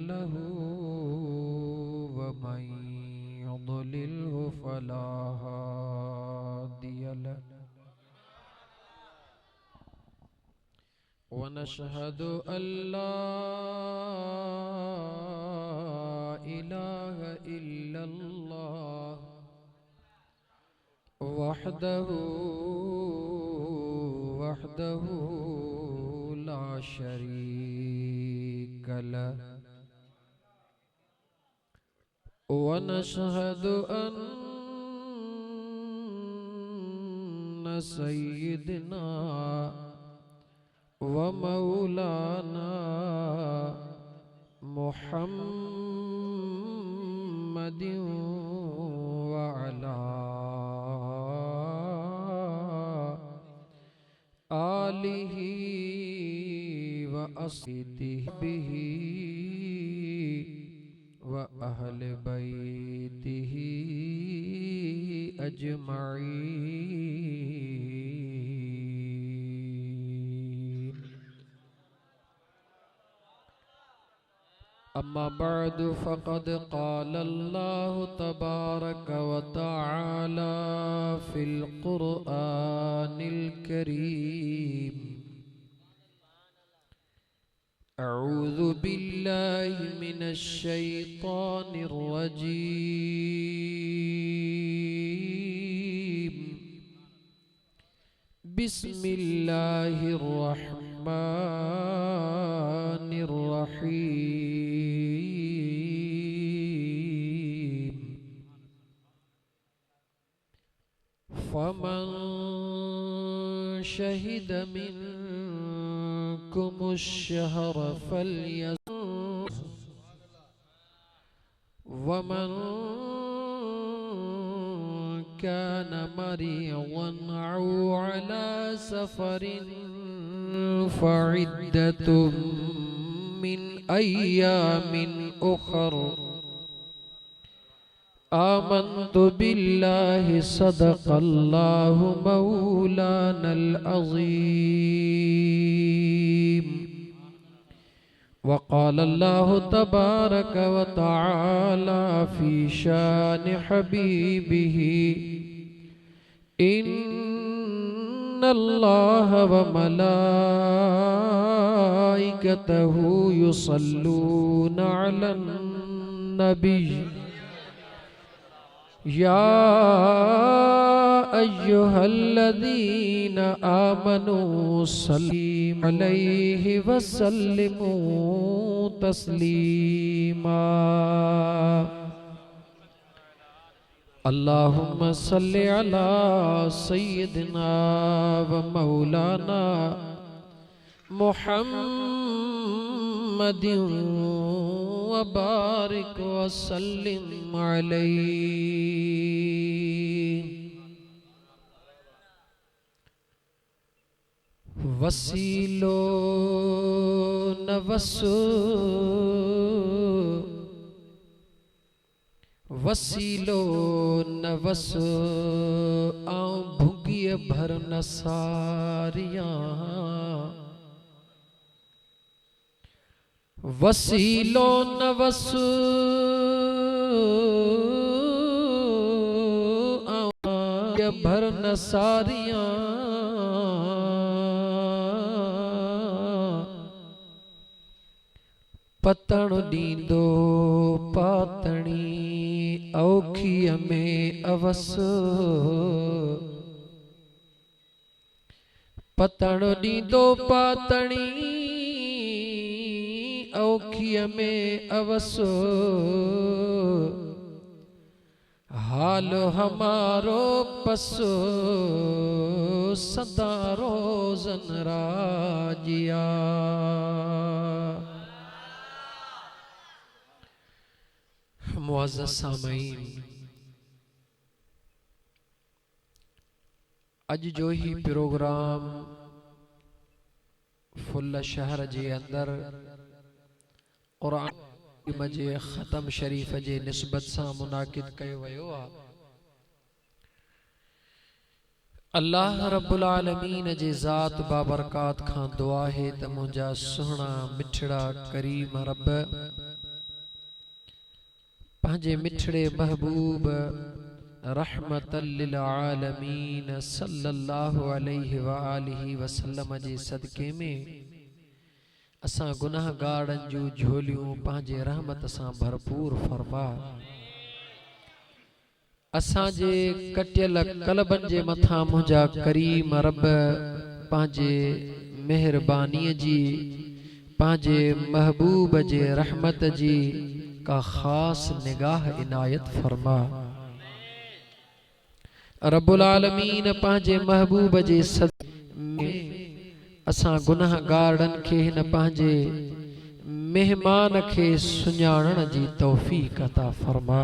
له ومن يضلله فلا هادي له ونشهد أن لا إله إلا الله وحده لا شريك له ونشهد أن سيدنا ومولانا محمد وعلى آله وأصحابه وأهل بيته أجمعين أما بعد فقد قال الله تبارك وتعالى في القرآن الكريم أعوذ بالله من الشيطان الرجيم بسم الله الرحمن الرحيم فمن شهد منكم الشهر فليصم ومن كان مريضا أو على سفر فعدة من أيام أخر آمنت بالله صدق الله مولانا العظيم وقال الله تبارك وتعالى في شان حبيبه إن الله وملائكته يصلون على النبي يا أيها الذين آمنوا صلوا عليه وسلموا تسليما اللهم صل على سيدنا ومولانا محمد وبارك وسلم عليه वसीलो नवसो वसीलो नवसो आऊं भुगिय भर नसारियां वसीलो नवसो आऊं भर नसारियां पतण दींदो पातणी औखीअ में अवस पतण दींदो पातणी औखीअ में अवस हाल हमारो पसो सदा रोज़न राजिया मुअज़्ज़ज़ सामईन अज जो ही प्रोग्राम फुल शहर जे अंदर क़ुरान जे ख़तम शरीफ जे निस्बत सां मुनाकिद कयो वियो आहे अल्लाह रब्बुल आलमीन जे ज़ात बाबरकात खां दुआ है त मुंहिंजा सुहिणा मिठड़ा करीम रब पंहिंजे मिठड़े महबूब रहमतल लिल आलमीन सल्लल्लाहु अलैहि व आलिहि वसल्लम जे सदके में असां गुनाहगारन जूं झोलियूं पंहिंजे रहमत सां भरपूर फरमा। असां जे कटियल कलबन जे मथां मुंहिंजा करीम रब पंहिंजे मेहरबानी जी पंहिंजे महबूब जे रहमत जी का खास निगाह इनायत फरमा। रब्बुल आलमीन पंहिंजे महबूब जे सदके असां गुनाहगारन खे हिन पंहिंजे मेहमान खे सुञाणण जी तौफीक अता फरमा।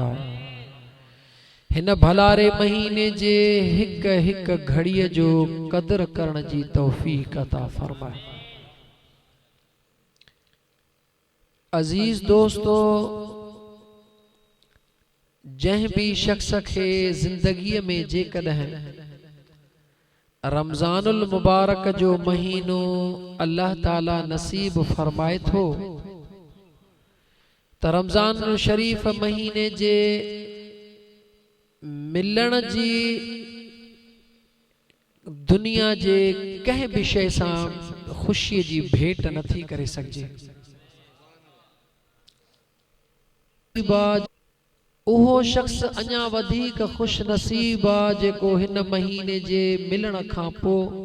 हिन भलारे महीने जे हिक हिक घड़ीअ जो कदर करण जी तौफीक अता फरमा। अजीज दोस्तो, जंहिं भी शख्स खे जिंदगी में जेकॾहिं रमजानुल मुबारक जो महीनो अल्लाह ताला नसीब फरमाए थो त रमजान शरीफ महीने जे मिलण जी दुनिया जे कंहिं भी शइ सां खुशी जी भेंट नथी करे सघजे। उहो शख्स अञा वधीक खुश नसीब आ जेको हिन महीने जे मिलण खां पोइ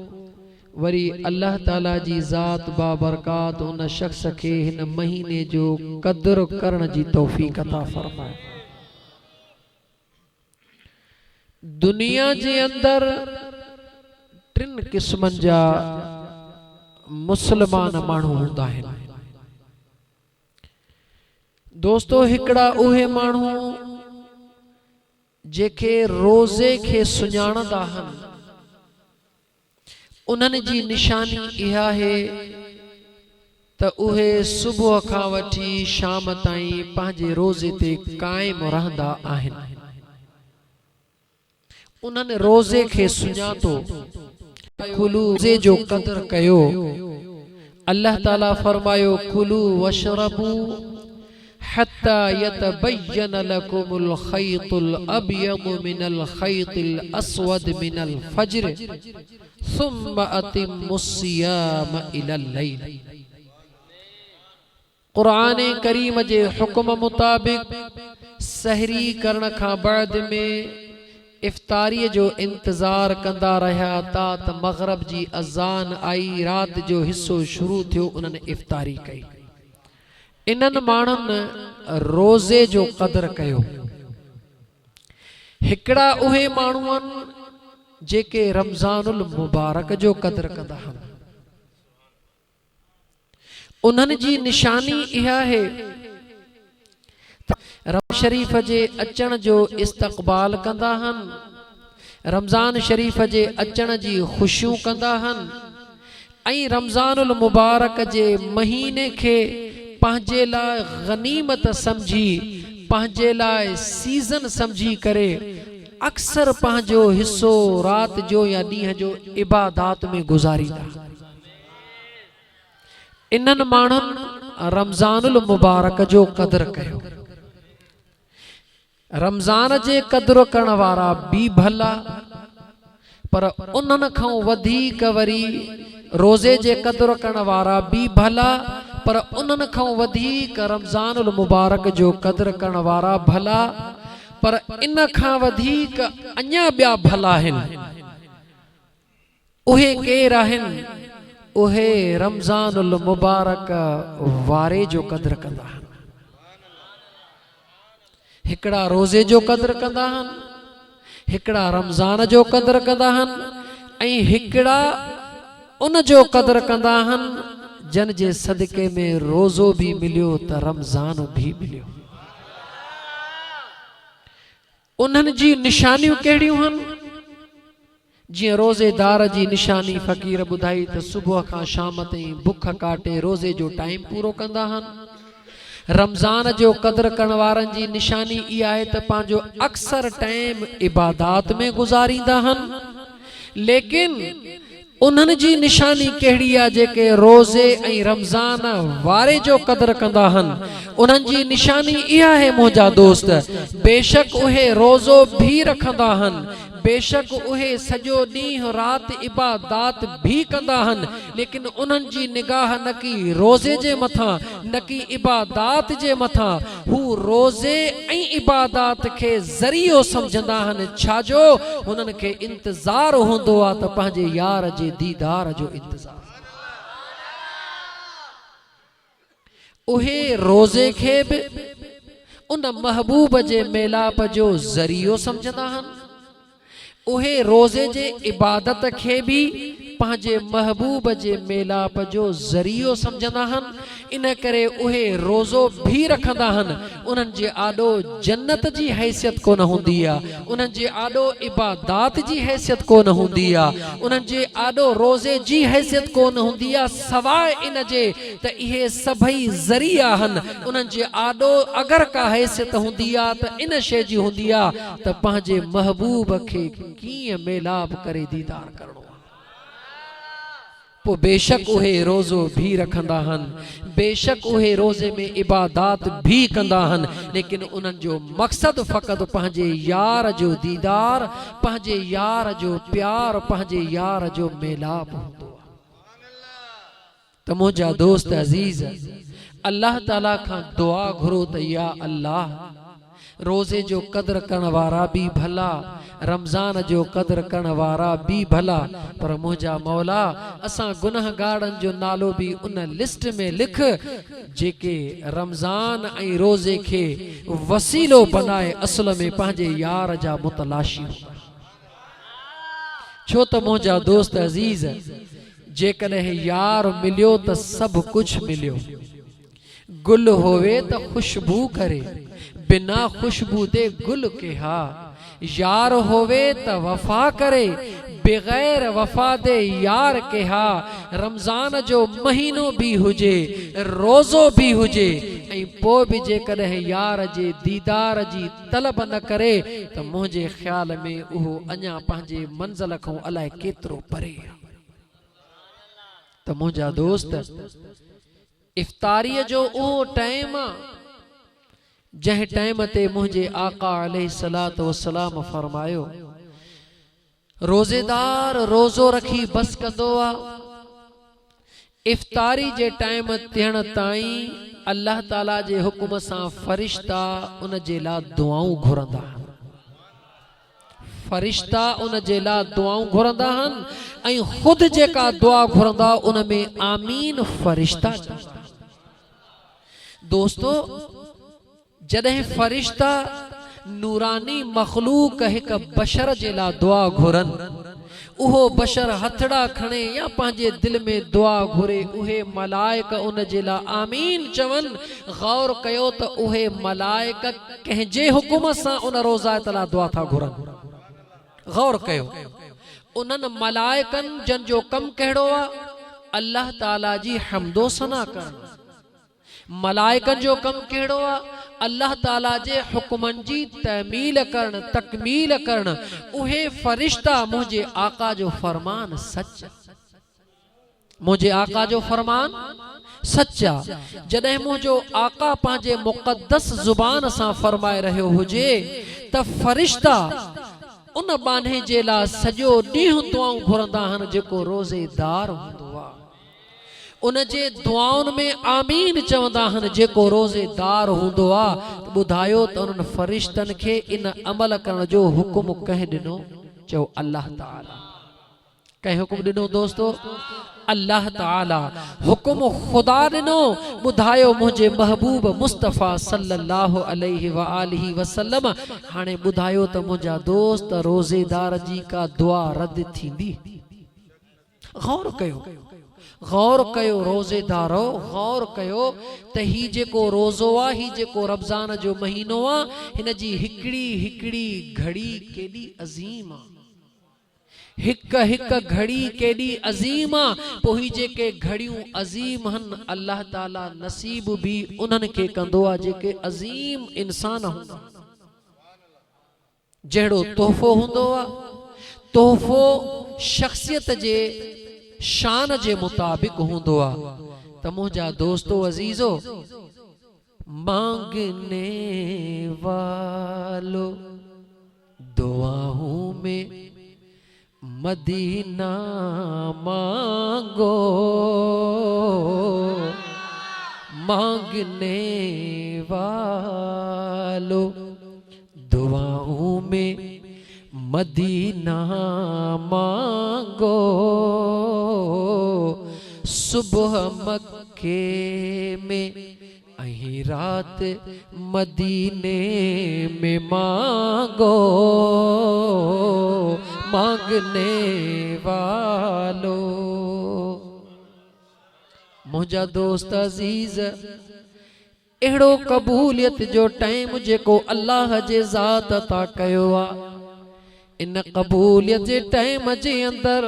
वरी अल्लाह ताला जी ज़ात बाबरकात उन शख्स खे हिन महीने जो कदर करण जी तौफीक अता फरमाए। दुनिया जे अंदर टिन किस्मन जा मुसलमान माण्हू हूंदा आहिनि। दोस्तो, हिकड़ा उहे माण्हू जेके रोज़े खे सुञाणंदा आहिनि, उन्हनि जी निशानी इहा है त उहे सुबुह खां वठी शाम ताईं पंहिंजे रोज़े ते कायम रहंदा आहिनि। उन्हनि रोज़े खे सुञातो, रोज़े जो कदर कयो। अल्लाह ताला फरमायो कुलू वशरबू हत्ता यतबय्यन लकुमुल खैतुल अब्यद मिनल खैतिल अस्वद मिनल फज्र सुम्मा अतिम्मुस सियाम इलल लैल। कुरान करीम जे हुक्म मुताबिक सहरी करण खां बाद में इफ्तारी जो इंतजार कंदा रहा तात मगरब जी अजान आई, रात जो हिस्सो शुरू थियो, उन्होंने इफ्तारी कई। इन्हनि माण्हुनि रोज़े जो कदर कयो। हिकड़ा उहे माण्हू आहिनि जेके रमजानुल मुबारक जो कदर कंदा आहिनि। उन्हनि जी निशानी इहा है रमज़ान शरीफ जे अचण जो इस्तक़बाल कंदा आहिनि, रमज़ान शरीफ जे अचण जी खुशियूं कंदा आहिनि ऐं रमज़ानुल मुबारक जे महीने खे पंहिंजे लाइ गनीमत समझी, पंहिंजे लाइ सीज़न समझी करे अक्सर पंहिंजो हिस्सो रात जो या ॾींहं जो इबादात में गुज़ारींदा। इन्हनि माण्हुनि रमज़ानुल मुबारक जो कदर कयो। रमज़ान जे कदर करण वारा भी भला, पर उन्हनि खां वधीक वरी रोज़े जे कदर करण वारा भी भला, पर उन्हनि खां वधीक रमज़ानुल मुबारक जो कदर करण वारा भला, पर इन खां वधीक अञा ॿिया भला आहिनि। उहे केर आहिनि? उहे रमज़ानुल मुबारक वारे जो कदर कंदा आहिनि। हिकड़ा रोज़े जो कदर कंदा आहिनि, हिकड़ा रमज़ान जो कदर कंदा आहिनि ऐं हिकड़ा उन जो कदर कंदा आहिनि जन जे सदके में रोज़ो भी मिलियो त रमज़ान भी मिलियो। उन्हनि जी निशानियूं कहिड़ियूं आहिनि? जीअं रोज़ेदार जी निशानी फ़कीर ॿुधाई त सुबुह खां शाम ताईं बुख काटे रोज़े जो टाइम पूरो कंदा आहिनि। रमज़ान जो कदर करण वारनि जी निशानी इहा आहे त पंहिंजो अक्सर टाइम इबादात में गुज़ारींदा आहिनि, लेकिन उन्हनि जी निशानी कहिड़ी आहे जेके रोज़े ऐं रमज़ान वारे जो क़दुरु कंदा आहिनि। उन्हनि जी निशानी इहा आहे मुंहिंजा दोस्त, बेशक उहे रोज़ो भी रखंदा आहिनि, बेशक उहे सॼो ॾींहुं राति इबादात भी कंदा आहिनि, लेकिन उन्हनि जी निगाह न की रोज़े जे मथां न की इबादात जे मथां, हू रोज़े ऐं इबादात खे ज़रियो सम्झंदा आहिनि। छाजो हुननि खे इंतज़ार हूंदो आहे त पंहिंजे यार जे दीदार जो इंतज़ार। उहे रोज़े खे बि उन महबूब जे मेलाप जो ज़रियो सम्झंदा आहिनि, उहे रोज़े जे इबादत खे भी पंहिंजे महबूब जे मेलाप जो ज़रियो सम्झंदा आहिनि। इन करे उहे रोज़ो भी रखंदा आहिनि। उन्हनि जे आॾो जन्नत जी हैसियत कोन हूंदी आहे, उन्हनि जे आॾो इबादात जी हैसियत कोन हूंदी आहे, उन्हनि जे आॾो रोज़े जी हैसियत कोन हूंदी आहे, सवाइ इन जे त इहे सभई ज़रिया आहिनि। उन्हनि जे आॾो अगरि का हैसियत हूंदी आहे त इन शइ जी हूंदी आहे त पंहिंजे महबूब खे कीअं मेलाप करे दीदार करणो। पोइ बेशक उहे रोज़ो भी रखंदा आहिनि, बेशक उहे रोज़े में इबादात भी कंदा आहिनि, लेकिन उन्हनि जो मक़सदु फ़क़ति पंहिंजे यार जो दीदार, पंहिंजे यार जो प्यार, पंहिंजे यार जो मेलाप हूंदो आहे। त मुंहिंजा दोस्त अज़ीज़, अल्लाह ताला खां दुआ घुरो त या अल्लाह, रोज़े जो क़दुरु करण वारा भी भला, रमज़ान जो क़दुरु करण वारा भी भला, पर मुंहिंजा मौला असां गुनहगारनि जो नालो भी उन लिस्ट में लिख जेके रमज़ान ऐं रोज़े खे वसीलो बनाए असुल में पंहिंजे यार जा मुतलाशी। छो त मुंहिंजा दोस्त अज़ीज़, जेकॾहिं यार मिलियो त सभु कुझु मिलियो। गुल होवे त खुशबू करे, बिना खुशबू दे गुल के हा। यार होवे त वफा करे, बगैर वफा दे यार के हा। रमज़ान जो महीनो भी हुजे, रोज़ो भी हुजे, ऐं पोइ बि जेकॾहिं यार जे दीदार जी तलब न करे त मुंहिंजे ख़्याल में उहो अञा पंहिंजे मंज़िल खां अलाए केतिरो परे। त मुंहिंजा दोस्त, इफ्तारीअ जो उहो टाइम आहे जंहिं टाइम ते मुंहिंजे आका अलैहिस्सलातु वस्सलाम फरमायो, रोज़ेदार रोज़ो रखी बस कंदो आहे, इफ्तारी जे टाइम थियण ताईं अल्लाह ताला जे हुकुम सां फरिश्ता उन जे लाइ दुआऊं घुरंदा आहिनि। फरिश्ता उन जे लाइ दुआऊं घुरंदा आहिनि ऐं ख़ुदि जेका दुआ घुरंदा उन में आमीन फरिश्ता। दोस्तो, जॾहिं फरिश्ता नूरानी मखलूक हिक बशर जे लाइ दुआ घुरनि, उहो बशर हथड़ा खणे या पंहिंजे दिल में दुआ घुरे, उहे मलाइक उन जे लाइ आमीन चवनि। गौर कयो त उहे मलाइक कंहिंजे हुकुम सां उन रोज़ा ताला दुआ था घुरनि। गौर कयो, उन्हनि मलाइकनि जन जो कम कहिड़ो आहे, अल्लाह ताला जी हम्दो सना करणु। मलाइकनि जो कम कहिड़ो आहे, अल्लाह ताला जे हुकुमनि जी तमील करण, तकमील करण। उहे फरिश्ता मुंहिंजे आका जो फरमान सच, मुंहिंजे आका जो फरमान सच्चा। जॾहिं मुंहिंजो आका पंहिंजे मुक़द्दस ज़ुबान सां फरमाए रहियो हुजे त फरिश्ता उन बाने जे लाइ सॼो ॾींहुं दुआऊं घुरंदा आहिनि जेको रोज़ेदार हूंदो आहे। उन जे दुआउनि में आमीन चवंदा आहिनि जेको रोज़ेदार हूंदो आहे। ॿुधायो त उन्हनि फरिश्तनि खे इन अमल करण जो हुकुम कंहिं ॾिनो? चओ अल्लाह ताला। कंहिं हुकुम ॾिनो दोस्तो? अल्लाह ताला हुकुम खुदा ॾिनो। ॿुधायो मुंहिंजे महबूब मुस्तफ़ा सल्लल्लाहु अलैहि व आलिहि वसल्लम। हाणे ॿुधायो त मुंहिंजा दोस्त, रोज़ेदार जी का दुआ रद्द थींदी? गौर कयो, गौर कयो रोज़ेदारो, गौर कयो त ही जेको रोज़ो आहे, ही जेको रमज़ान जो महीनो आहे, हिन जी हिकिड़ी हिकिड़ी घड़ी केॾी अज़ीम आहे। हिक हिक घड़ी केॾी अज़ीम आहे। पोइ ही जेके घड़ियूं अज़ीम आहिनि, अल्लाह ताला नसीब भी उन्हनि खे कंदो आहे जेके अज़ीम इंसान हूंदा। जहिड़ो तोहफ़ो हूंदो आहे, तोहफ़ो शख़्सियत जे शान जे मुताबिक होंदो आ। त मुंहिंजा दोस्तो अजीजो, मांगने वालो दुआओं में मदीना मांगो, मांगने वालो दुआओं में मदीना मांगो। सुबह मक्के में अहीं रात मदीने में मांगो, मांगने वालो। मुंहिंजा दोस्त अजीज, एड़ो कबूलियत जो टाइम जेको अल्लाह जे ज़ात अता कयो आ, इन कबूलियत जे टाइम जे अंदर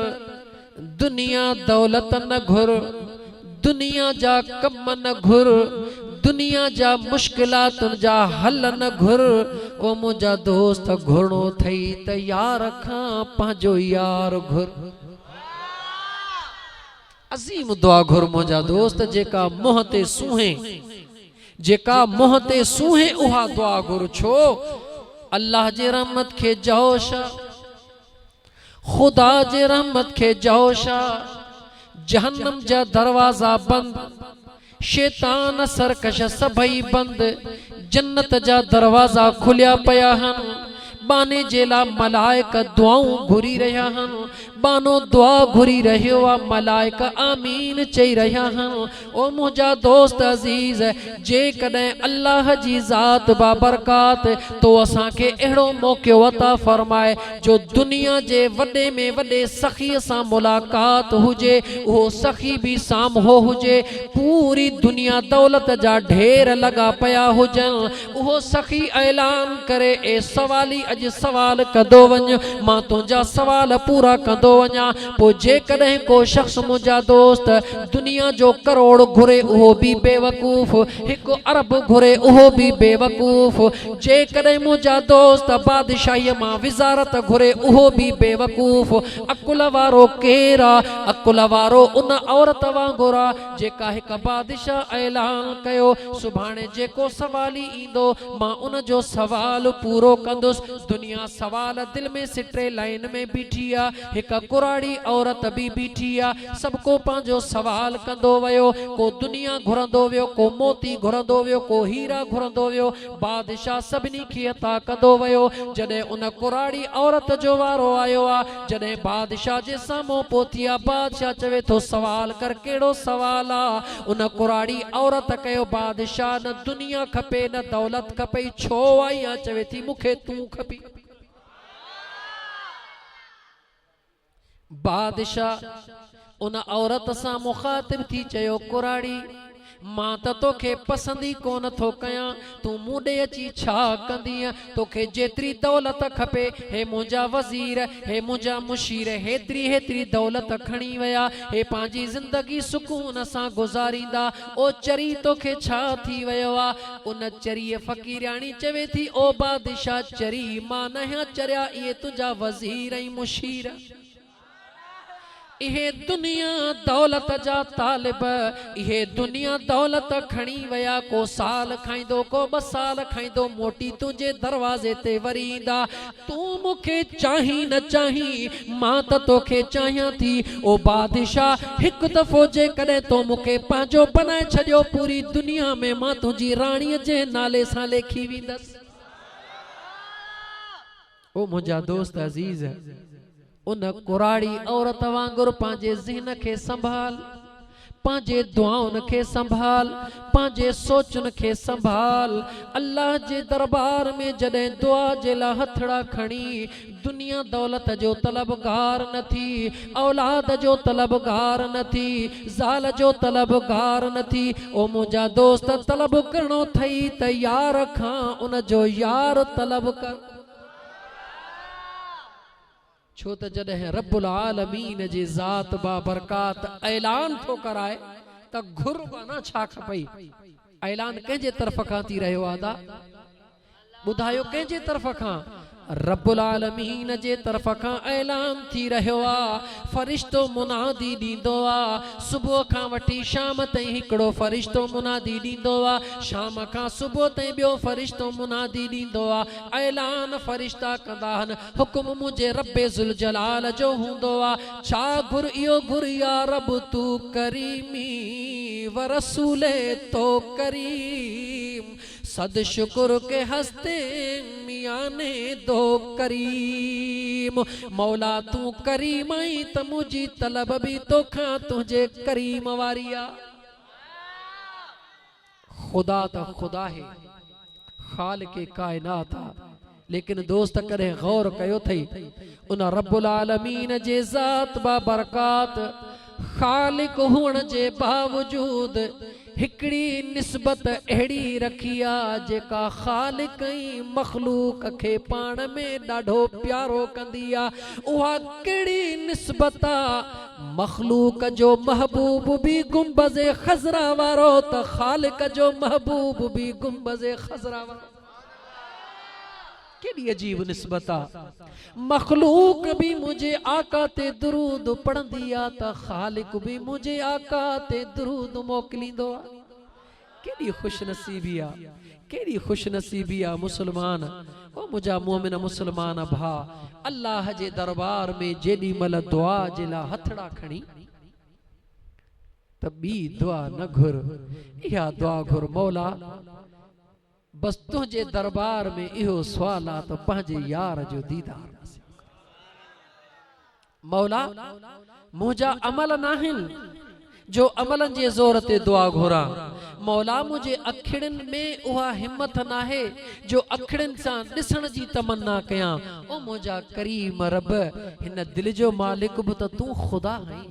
दुनिया दौलत न घुर, दुनिया जा कम न घुर, दुनिया जा मुश्किलात जा हल न घुर। ओ मुंहिंजा दोस्त, घुरणो थई त यार खां पंहिंजो यार घुर। अज़ीम दुआ घुर मुंहिंजा दोस्त, जेका मुंह ते सूहे, जेका मुंह ते सूहे उहा दुआ घुर। छो अल्लाह जे रहमत खे जोशा, खुदा जे रहमत खे जोशा। जहन्नम जा दरवाजा बंद, शैतान सरकश सभई बंद, जन्नत जा दरवाजा खुलिया पया हन। बाने जेला मलाइक दुआऊं घुरी रहा हन, बानो दुआ घुरी रहियो आ, मलाइक आमीन चई रहा हन। ओ मुंहिंजा दोस्त अजीज, जे कदे अल्लाह जी ज़ात बाबरकात तो असां के एड़ो मौक़ो अता फरमाए जो दुनिया जे वडे में वडे सखी सां मुलाकात हुजे, वो सखी भी सामहो हुजे, पूरी दुनिया दौलत जा ढेर लगा पया हुजन, वो सखी ऐलान करे, ए सवाली अज सवाल कदो वञ, मां तुंहिंजा सवाल पूरा कंदो वञा। पो जे कदे को शख्स मुंहिंजा दोस्त दुनिया जो करोड़ घुरे उहो भी बेवकूफ, एक अरब घुरे उहो भी बेवकूफ। जे कदे मुंहिंजा दोस्त बादशाही मां विज़ारत घुरे उहो भी बेवकूफ। अकुल वारो केरा, अकुल वारो उन औरत वांगुरा जेका हिक बादशाह ऐलान कयो, सुभाणे जेको सवाली ईंदो मां उन जो सवाल पूरो कंदुसि। दुनिया सवाल दिल में सिटे लाइन में बीठी आ, हिक कुराड़ी औरत भी बीठी आ, सबको पांजो सवाल कंदो वयो। को दुनिया घुरंदो वियो, को मोती घुरंदो वियो, को हीरा घुरंदो वियो। बादशाह सभिनी खे अता कंदो वयो। जॾहिं उन कुराड़ी औरत जो वारो आयो आ, जॾहिं बादशाह जे साम्हूं पहुती आ, बादशाह चवे थो सवाल कर, कहिड़ो सवाल आ? उन कुराड़ी औरत कयो, बादशाह न दुनिया खपे न दौलत खपे, छो आई आ? चवे थी मूंखे तूं खपी। बादशाह उन औरत सां मुखातिब थी चयो, कुराड़ी मां त तोखे पसंद ही कोन थो कयां, तू मूंडे अची छा कंदीअ? तोखे जेतिरी दौलत खपे, हे मुंहिंजा वज़ीर, हे मुंहिंजा मुशीर हेतिरी हेतिरी दौलत खणी विया, हे पंहिंजी ज़िंदगी सुकून सां गुज़ारींदा। ओ चरी तोखे छा थी वियो आ? उन चरीअ फ़कीराणी चवे थी, ओ बादशाह चरी मां नहियां चरिया, इहे तुंहिंजा वज़ीर ऐं मुशीर, इहे दुनिया दौलत जा तालिब, इहे दुनिया दौलत खणी वया। को साल खाईंदो, को 2 साल खाईंदो, मोटी तुंहिंजे दरवाजे ते वरी ईंदा। तू मूंखे चाही न चाही, मां त तोखे चाहियां थी। ओ बादशाह, हिकु दफ़ो जे कॾहिं तो मूंखे पंहिंजो बनाए छॾियो, पूरी दुनिया में मां तुंहिंजी राणीअ जे नाले सां लेखी वेंदसि। ओ मुंहिंजा दोस्त अजीज, उन कुराड़ी औरत वांगुरु पंहिंजे ज़हन खे संभाल, पंहिंजे दुआउनि खे संभाल, पंहिंजे सोचुनि खे संभाल। अल्लाह जे दरबार में जॾहिं दुआ जे लाइ हथड़ा खणी, दुनिया दौलत जो तलबगार न थी, औलाद जो तलबगार न थी, ज़ाल जो तलबगार न थी। ओ मुंहिंजा दोस्त, तलब करणो थई त यार खां उन जो यार तलब कर। छो त जॾहिं रब्बुल आलमीन जी ज़ात बाबरकात ऐलान थो कराए त घुर वना छा खपई? ऐलान कंहिंजे तरफ़ खां थी रहियो आहे? ॿुधायो कंहिंजे तरफ़ खां? रब्बुल आलमीन जे तरफ़ खां ऐलान थी रहियो आहे। फ़रिश्तो मुनादी ॾींदो आहे, सुबुह खां वठी शाम ताईं हिकिड़ो फ़रिश्तो मुनादी ॾींदो आहे, शाम खां सुबुह ताईं ॿियो फ़रिश्तो मुनादी ॾींदो आहे। ऐलान फ़रिश्ता कंदा आहिनि, हुकुम मुंहिंजे रब्बे ज़ुल जलाल जो हूंदो आहे। छा घुर इहो घुर या रब तू करीमी व रसूले तो करीम, सद शुक्र के हस्ते मियाँ ने दो करीम। मौला तू करीम आई त मुझी तलब भी तो खां तुझे करीम वारिया। खुदा तो खुदा है, खालिक़े कायनात आ, लेकिन दोस्त करे गौर कयो थई उन रब्बुल आलमीन जे ज़ात बा बरकात खालिक हुअण जे बावजूद हिकड़ी निस्बत अहिड़ी रखी आ जेका खालिक ऐं मखलूक खे पाण में ॾाढो प्यारो कंदी आ। उहा कहिड़ी निस्बत आ, मखलूक जो महबूब भी गुंबज़े खज़रा वारो त खालिक जो महबूब भी गुंबज़े खज़रा वारो। केड़ी अजीब निस्बत आ, मखलूक भी मुझे आका ते दुरूद पढ़ंदी आ त खालिक भी मुझे आका ते दुरूद मोकलींदो आ। केड़ी खुश नसीबी आ, केड़ी खुश नसीबी आ मुसलमान। ओ मुझा मोमिन मुसलमान भा, अल्लाह जे दरबार में जेडी मल दुआ जे ला हथड़ा खणी त बी दुआ न घुर, इहा दुआ घुर, मौला बस तुझे दरबार में इहो सवाल आ तो पंहिंजे यार जो दीदार। मौला मुझा अमल नाहिन जो अमलन जे ज़ोर ते दुआ घुरा। मौला मुझे अखिड़न में उहा हिम्मत नाहे जो अखिड़न सां ॾिसण जी तमन्ना कयां। ओ मुझा करीम रब, हिन दिल जो मालिक भी त तू खुदा है।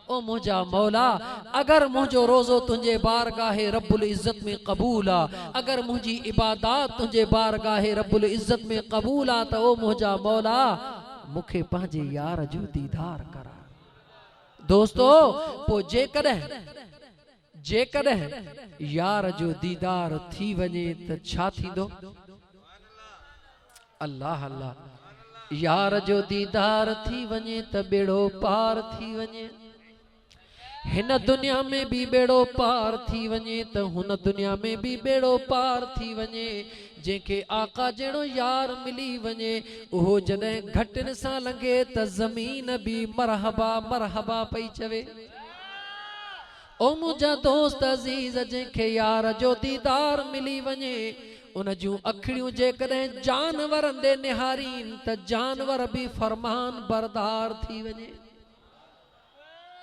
ओ मुझा मौला, अगर मुझो रोज़ो तुझे बारगाहे रब्बुल इज़्ज़त में कबूल आ, अगर मुझी इबादत तुझे बारगाहे रब्बुल इज़्ज़त में कबूल आ त ओ मुझा मौला मुखे पंहिंजे यार जो दीदार करा। दोस्तो पो जेकॾहिं यार जो दीदार थी वञे त छा थींदो? अल्लाह अल्लाह, यार जो दीदार थी वञे त बेड़ो पार थी वञे। हिन दुनिया में भी बेड़ो पार थी वञे त हुन दुनिया में भी बेड़ो पार थी वञे। जेके आका जहिड़ो यार मिली वञे उहो जॾहिं घटिन सां लंघे त ज़मीन भी मरहबा मरहबा पई चवे। ओ मुंहिंजा दोस्त अज़ीज़, जंहिंखे यार जो दीदार मिली वञे उन जूं अखिड़ियूं जेकॾहिं जानवरनि ॾे निहारीन त जानवर भी फरमान बरदार थी वञे।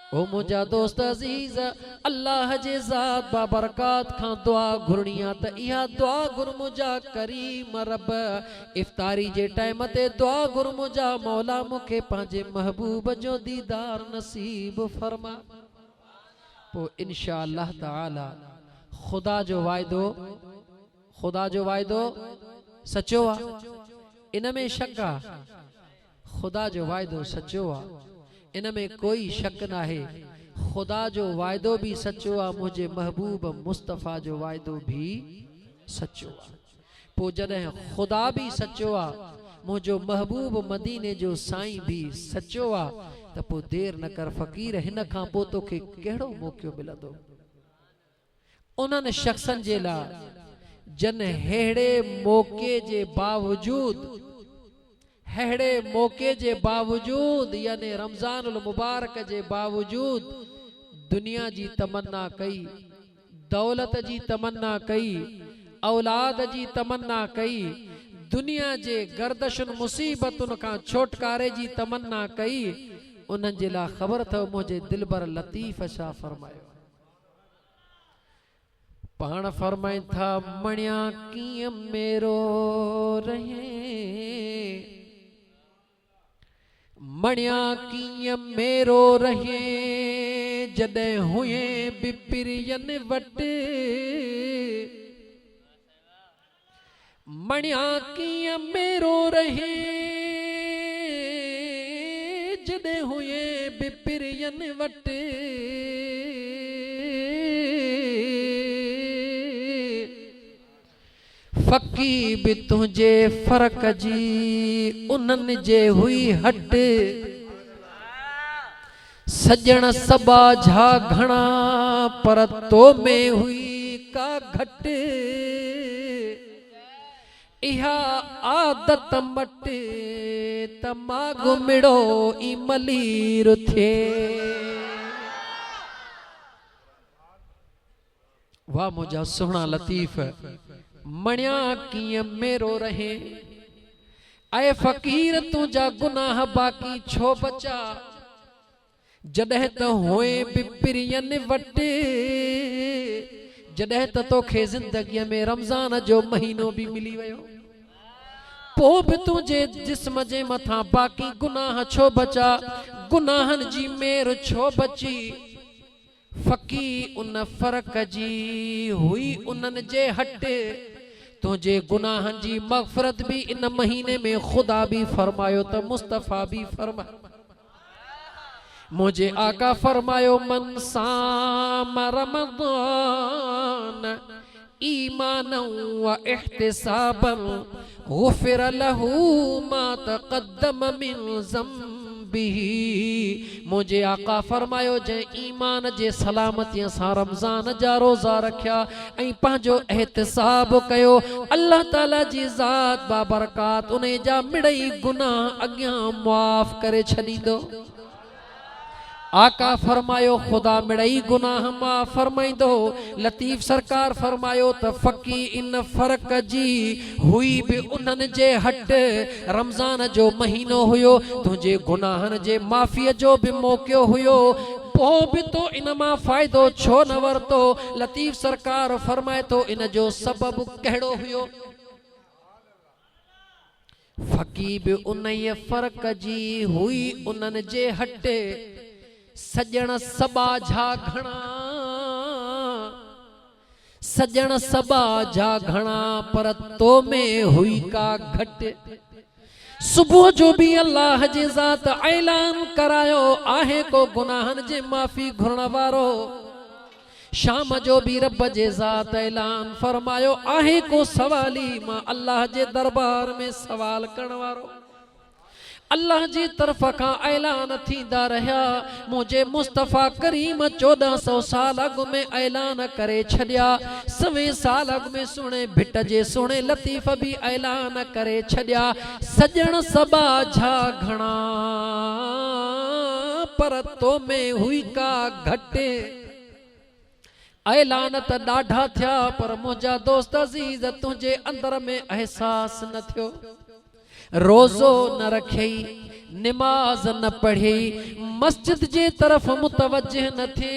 ओ मुझा दोस्त अजीज, अल्लाह जे ज़ात बाबरकात खां दुआ घुरणी आ त इहा दुआ घुर मुझा करीम रब। इफ्तारी जे टाइम ते दुआ घुर मुझा मौला मुखे पंहिंजे महबूब जो दीदार नसीब फरमा। पो इंशाअल्लाह ताला खुदा जो वायदो सचो आ, इन में शक आ। खुदा जो वायदो सचो आ, इन में कोई शक ना है। खुदा जो वायदो भी सचो आ, मुझे महबूब मुस्तफ़ा जो वायदो भी सचो आ। पो जॾहिं खुदा भी सचो आ, मुझो महबूब मदीने जो साईं भी सचो आ त पो देर न कर फ़कीर, हिन खां पो तोखे कहिड़ो मौक़ो मिलंदो? उन्हनि शख्सन जे ला जन हेड़े मौक़े जे बावजूद यानी रमज़ानुल मुबारक जे बावजूद दुनिया जी तमन्ना कई, दौलत जी तमन्ना कई, औलाद जी तमन्ना कई, दुनिया जे गर्दशुन मुसीबतुन का छोटकारे जी तमन्ना कई। उन जे ला ख़बर थो मुझे दिलबर लतीफ़ छा फरमायो? पाण फरमाइन था, मणिया कीअं मेरो रहे, मणिया कीअं मेरो रहे, जॾहिं हुए बिपिरियन वट। मणिया कीअं मेरो रहे, जॾहिं हुए बिपिरियन वट। फकी भी तुझे फर्क जी उन्हनि जे हुई हट सजण सबा झा घणा पर तो में हुई का घट इहा आदत मट तमागु मिड़ो ई मलीर थे। वाह मुझा सोहना लतीफ मणिया किए मेरो रहे आए फकीर तुझा गुनाह बाकी छो बचा जॾहिं त होए बिपिरियन वट जॾहिं त तोखे ज़िंदगीअ में रमज़ान जो महीनो भी मिली वियो पो भी तुझे जिस्म जे मथा बाकी गुनाह छो बचा गुनाहन जी मेर छो बची फकी उन फर्क जी हुई उन्हनि जे हट तुझे गुनाहन जी मग़फ़िरत भी इन महीने में खुदा भी फरमायो त मुस्तफ़ा भी फरमायो मुझे आका फरमायो मन साम रमज़ान ईमान व इहतिसाबन गुफ़िर लहू मा तक़द्दम मिन ज़म्बिही मुझे आका फरमायो जे ईमान जे सलामतीअ सां रमज़ान जा रोज़ा रखिया ऐं पंहिंजो एहतिसाब कयो अल्लाह ताला जी ज़ात बाबरकात उन जा मिड़ई गुनाह अॻियां मुआफ़ करे छॾींदो। आका फरमायो खुदा मिड़ई गुनाह मां फरमाइंदो लतीफ सरकार फरमायो त फकी इन फर्क जी हुई भी उन्हनि जे हट रमज़ान जो महीनो हुयो तुझे गुनाहन जे माफ़ीअ जो भी मौक़ो हुयो पो भी तो इन मां फ़ाइदो छो न वरतो लतीफ सरकार फरमाए तो इन जो सबब कहिड़ो हुयो फकी भी उन फर्क जी हुई उन्हनि जे हट सजण सबा झा घणा सजण सबा झा घणा पर तो में हुई का घट सुबह जो भी अल्लाह जी ज़ात ऐलान करायो आहे को गुनाहन जे माफ़ी घुरण वारो शाम जो भी रब जे ज़ात ऐलान फरमायो आहे को सवाली मां अल्लाह जे दरबार में सवाल करण वारो अल्लाह जी तरफ का ऐलान थींदा रहा मुझे मुस्तफ़ा करीम 1400 साल अग में ऐलान करे छड़िया 100 साल अग में सुने भिट जे सुने लतीफ भी ऐलान करे छड़िया सजण सबा झा घणा पर तो में हुई का घटे ऐलान त ॾाढा थिया पर मुझा दोस्त अज़ीज़ तुझे अंदर में एहसास न थियो रोज़ो न रखई निमाज न पढ़ी मस्जिद जे तरफ मुतवज्जह न थे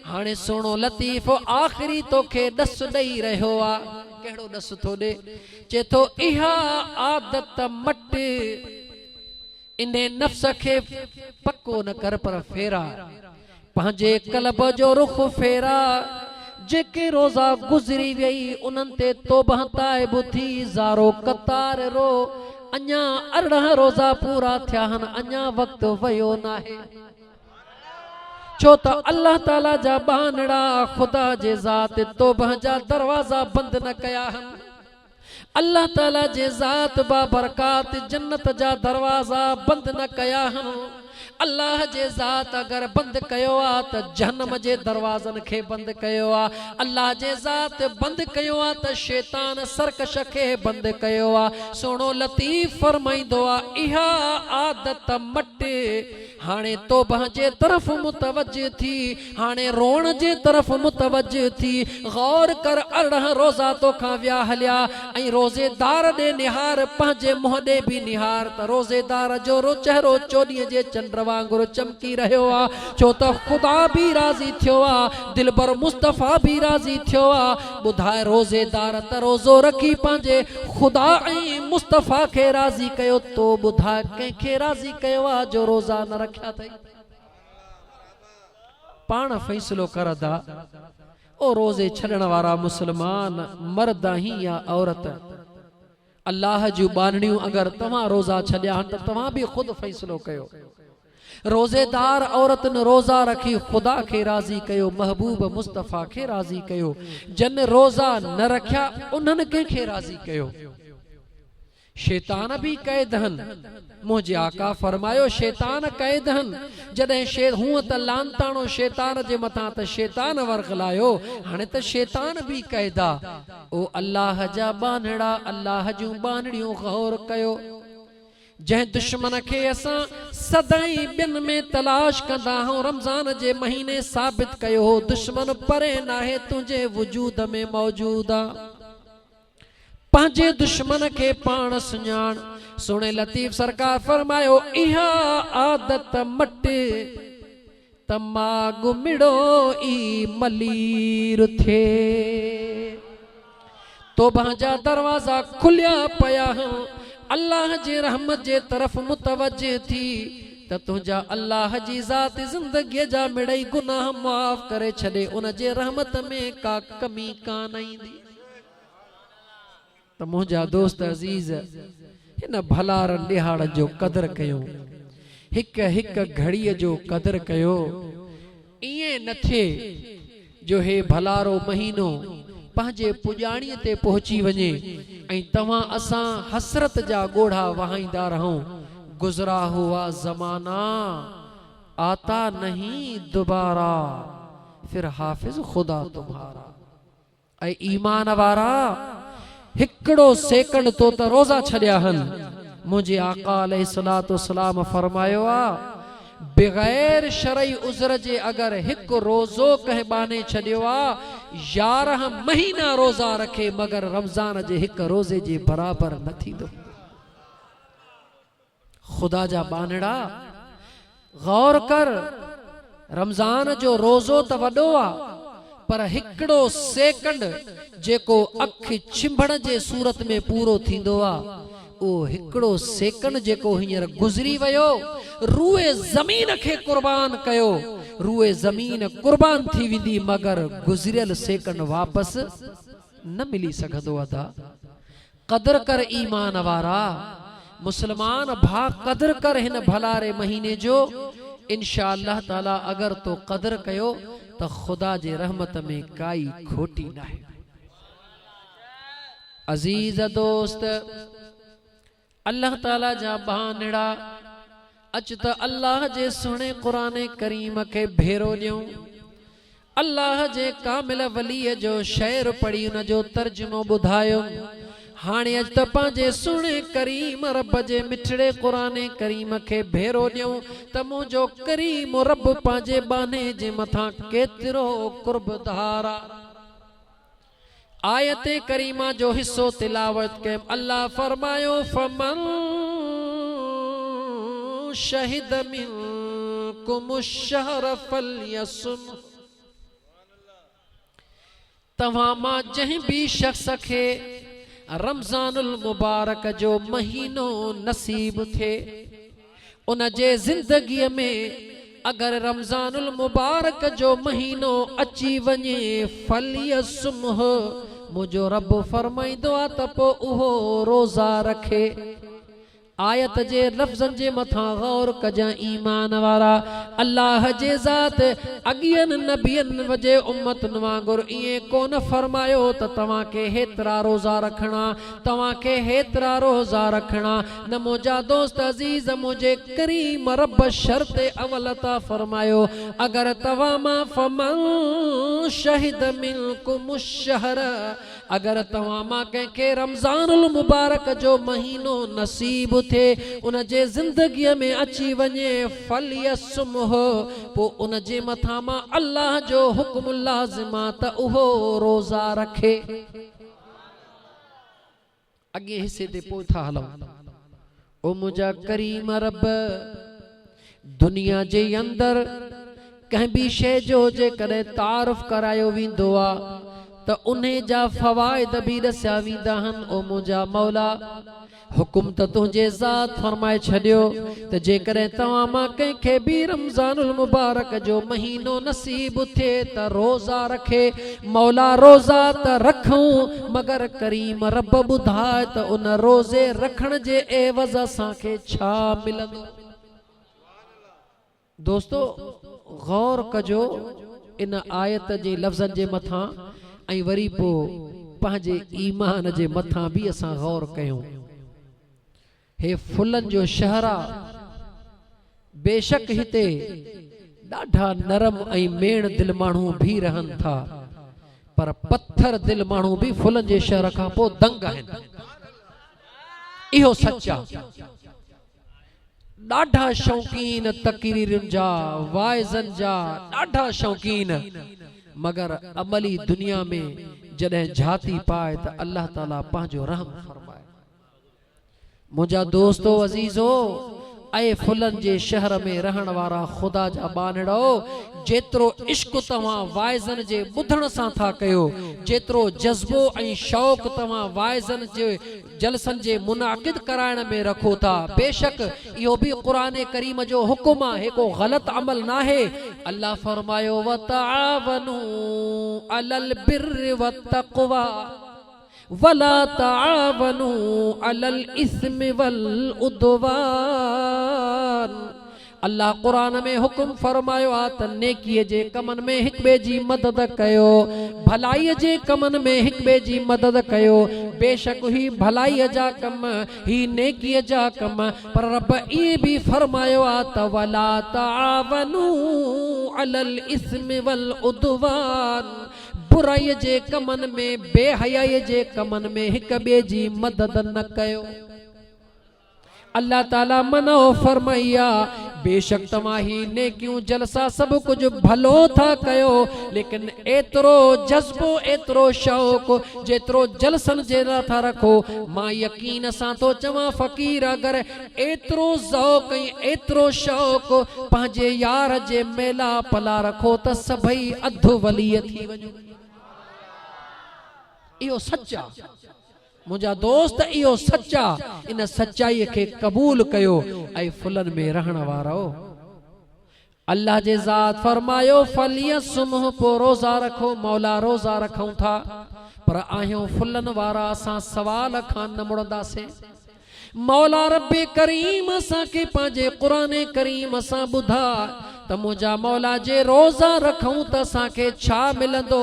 हाणे सोनो लतीफ आखिरी तोखे डस ॾेई रहियो आ कहिड़ो डस थो ॾे चे थो इहा आदत मट इने नफ्स खे पक्को न कर पर फेरा पंहिंजे कल्ब जो रुख फेरा जेके रोज़ा गुज़री वई उन्हनि ते तौबह ताइब थी ज़ारो कतार रो अञा 18 रोज़ा पूरा थिया हन अञा वक्त वयो नाहे छो त अल्लाह ताला जा बानड़ा खुदा जे ज़ात तौबह जा दरवाजा बंद न कया हन अल्लाह ताला जे ज़ात बाबरकात जन्नत जा दरवाजा बंद न कया हन अल्लाह जे ज़ात अगर बंद कयो आ त जहन्नम जे दरवाजन खे बंद कयो आ अल्लाह जे ज़ात बंद कयो आ त शैतान सरकश खे बंद कयो आ सोनो लतीफ फरमाइंदो आ इहा आदत मट हाणे तौबह जे तरफ मुतवज्जह थी हाणे रोण जे तरफ मुतवज्जह थी गौर कर 18 रोज़ा तो खां विया हलिया ऐं रोज़ेदार दे निहार पंहिंजे मुंह दे भी निहार त रोज़ेदार जो चेहरो चोॾीअ जे चंड वांगुरु चमकी रहियो आ छो त खुदा भी राज़ी थियो आ दिलबर मुस्तफ़ा भी राज़ी थियो आ ॿुधाए रोज़ेदार त रोज़ो रखी पंहिंजे खुदा ऐं मुस्तफ़ा खे राज़ी कयो तो ॿुधाए कंहिंखे राज़ी कयो आ जो रोज़ा न रखिया अथई पाण फ़ैसिलो करदा ओ रोज़े छॾण वारा मुसलमान मर्द ही या औरत अल्लाह जूं बानड़ियूं अगर तव्हां रोज़ा छॾिया त तव्हां भी ख़ुद फ़ैसिलो कयो रोज़ेदार औरतुनि रोज़ा रखी ख़ुदा खे राज़ी कयो, महबूब मुस्तफ़ा खे राज़ी कयो। जन रोज़ा न रखिया उन्हनि कंहिंखे राज़ी कयो। शैतान भी कैद हन। मुझे आका फरमायो शैतान कैद हन। जॾहिं हूअं त लानताणो शैतान जे मथां त शैतान वरगलायो, हाणे त शैतान भी कैद आ। ओ अल्लाह जा बानड़ा, अल्लाह जूं बानड़ियूं गौर कयो। जंहिं दुश्मन खे असां सदाई ॿिन में तलाश कंदा आहियूं, रमज़ान जे महीने साबित कयो हो दुश्मन परे नाहे, तुंहिंजे वजूद में मौजूद आ। पंहिंजे दुश्मन खे पाण सुञाण। सोने लतीफ़ सरकार फरमायो इहा आदत मट त माग मिड़ो ई मलीर थे। तौबा जा दरवाजा खुलिया पया हूं, अल्लाह जे रहमत जे तरफ मुतवज्जे थी त तुंहिंजा अल्लाह जी ज़ात ज़िंदगीअ जा मिड़ई गुनाह माफ़ करे छॾे। उन जे रहमत में का कमी कान ईंदी। त मुंहिंजा दोस्त अज़ीज़, हिन भलारन ॾिहाड़ जो क़दर कयो, हिक हिक घड़ीअ जो क़दर कयो। ईअं न थिए जो हे भलारो महीनो पंहिंजे पुॼाणीअ ते पहुची वञे ऐं तव्हां असां हसरत जा ॻोढ़ा वहाईंदा रहूं। गुज़रा हुआ ज़माना आता नहीं दोबारा, फिर हाफिज खुदा तुम्हारा। ऐं ईमान वारा, हिकड़ो सेकंड तो त रोज़ा छॾिया हन। मुझे आका अलैहिस्सलातु वस्सलाम फरमायो आ, बग़ैर शरई उज़र जे अगर हिक रोज़ो कंहिं बाने छॾियो आ, 11 महीना रोज़ा रखे मगर रमज़ान जे हिक रोज़े जे बराबर न थींदो। खुदा जा बानड़ा गौर कर, रमज़ान जो रोज़ो त वॾो आ, पर हिकड़ो सेकंड जेको अख छिंभण जे सूरत में पूरो थींदो आ, ओ हिकड़ो सेकंड जेको हींअर गुज़री वयो, रूए ज़मीन खे कुर्बान कयो। रूए ज़मीन कुर्बान थी वेंदी मगर गुज़रियल सेकंड वापस न मिली सघंदो। अदा क़दर कर ईमान वारा, मुसलमान भा क़दर कर हिन भलारे महीने जो। इंशाअल्लाह ताला अगर तो क़दर कयो त खुदा जे रहमत में काई खोटी न है। अजीज दोस्त, अल्लाह ताला जा बानड़ा, अच त अल्लाह जे सुहिणे क़ुरान करीम खे भेरो ॾियूं। अल्लाह जे कामिल वलीअ जो शेर पढ़ी उन जो तर्जुमो ॿुधायो। हाणे अच त पंहिंजे सुहिणे करीम रब जे मिठड़े क़ुरान करीम खे भेरो ॾियूं त मुंहिंजो करीम रब पंहिंजे बाने जे मथां केतिरो कुर्बदार आहे। आयत करीमा जो हिस्सो तिलावत के अल्लाह फरमायो, फमन शहिद मिनकुम अश-शहर फलयसुम। तव्हां मां जंहिं भी शख्स खे रमज़ानुल मुबारक जो महीनो नसीब थे, उन जे जिंदगीअ में अगर रमज़ानुल मुबारक जो महीनो अची वञे, फलयसुम, मुझो रब फरमाइंदो आ त पो उहो रोज़ा रखे। आयत जे लफ्ज़न जे मथां गौर कजां ईमान वारा। अल्लाह जे ज़ात अगियन नबियन वजे उम्मतन वांगुर इए कोन फरमायो त तव्हां के हेतरा रोज़ा रखना, तव्हां के हेतरा रोज़ा रखना। न मुंहिंजा दोस्त अजीज, मुझे करीम रब शर्त अवल ता फरमायो, अगर तव्हां मां फमन शहिद मिनकुम अश-शहर, अगर तव्हां मां कंहिंखे रमज़ानुल मुबारक जो महीनो नसीब थे, उन जे जिंदगीअ में अची वञे, फलयसुम, पो उन जे मथां मां अल्लाह जो हुक्म लाज़िम आ त उहो रोज़ा रखे। अॻे हिस्से ते पोइ था हलूं। ओ मुंहिंजा करीम रब, दुनिया जे अंदर कंहिं बि शइ जो जेकॾहिं तारुफ़ करायो वेंदो आ त उन्हे जा फ़वाइद भी दस्या वेंदा आहिनि। ओ मुंहिंजा मौला, हुकुम त तुंहिंजे ज़ात फरमाए छॾियो त जेकॾहिं तव्हां मां कंहिंखे बि रमज़ानुल मुबारक जो महीनो नसीब थे त रोज़ा रखे। मौला, रोज़ा त रखूं, मगर करीम रब ॿुधाए त उन रोज़े रखण जे एवज़ असांखे छा मिलंदो। दोस्तो गौर कजो इन आयत जे लफ़्ज़नि जे मथां ऐं वरी पोइ पंहिंजे ईमान जे मथां बि असां गौर कयूं। हे फुलनि जो शहर आहे, बेशक हिते ॾाढा नरम ऐं मेण दिल माण्हू भी रहनि था, पर पत्थर दिल माण्हू भी फुलनि जे शहर खां पोइ दंग आहिनि। इहो सच आहे। ॾाढा शौक़ीन तकरीरुनि जा, वाइज़नि जा ॾाढा शौक़ीन, मगर अमली दुनिया में जॾहिं झाती पाए त अल्लाह ताला पंहिंजो रहम फरमाए। मुंहिंजा दोस्तो अज़ीज़ो, ऐं फुलनि जे शहर में रहण वारा ख़ुदा जा बानड़ो, जेतिरो इश्क तव्हां वाइज़नि जे ॿुधण सां था कयो, जेतिरो जज़्बो ऐं शौक़ तव्हां वाइज़नि जे जलसनि जे मुनाक़िद कराइण में रखो था, बेशक इहो बि क़ुरान करीम जो हुकुम आहे, हे को ग़लत अमल नाहे। अल्लाह फरमायो वतआवनू अलल बिर्रि वत्तक़वा वला तावनू अलल इस्मि वल उद्वान। अल्लाह कुरान में हुकुम फरमायो आ त नेकीअ जे कमनि में हिक ॿिए जी मदद कयो, भलाईअ जे कमनि में हिक ॿिए जी मदद कयो। बेशक ही भलाईअ जा कम, ही नेकीअ जा कम, पर रब इहे बि फरमायो आ त वला तावनू अलल इस्मि वल उद्वान। बुराई जे कमनि में, बेहयाई जे कमनि में हिक ॿिए जी मदद न कयो। अल्लाह ताला मनो फरमाया, बेशक तव्हां ही नेकियूं जलसा सब कुछ भलो था कयो, लेकिन एतिरो जज्बो, एतिरो शौक़ जेतिरो जलसन जे था रखो, मां यकीन सां तो चवां फ़कीर, अगर एतिरो ज़ौक़ ऐं एतिरो शौक़ पंहिंजे यार जे मेला पला रखो त सभई अधु वलीअ थी वञो। इहो सच आहे मुंहिंजा दोस्त, इहो सच आहे। इन सच्चाई खे क़बूल कयो ऐं फुलनि में रहण वारो। अल्लाह जे ज़ात फरमायो फलियसुमह, पोइ रोज़ा रखो। मौला रोज़ा रखूं था, पर आहियूं फुलनि वारा, असां सवाल खां न मुड़ंदासीं। मौला रब्बे करीम असांखे पंहिंजे क़ुरान करीम सां ॿुधा त मुंहिंजा मौला जे रोज़ा रखूं त असांखे छा मिलंदो,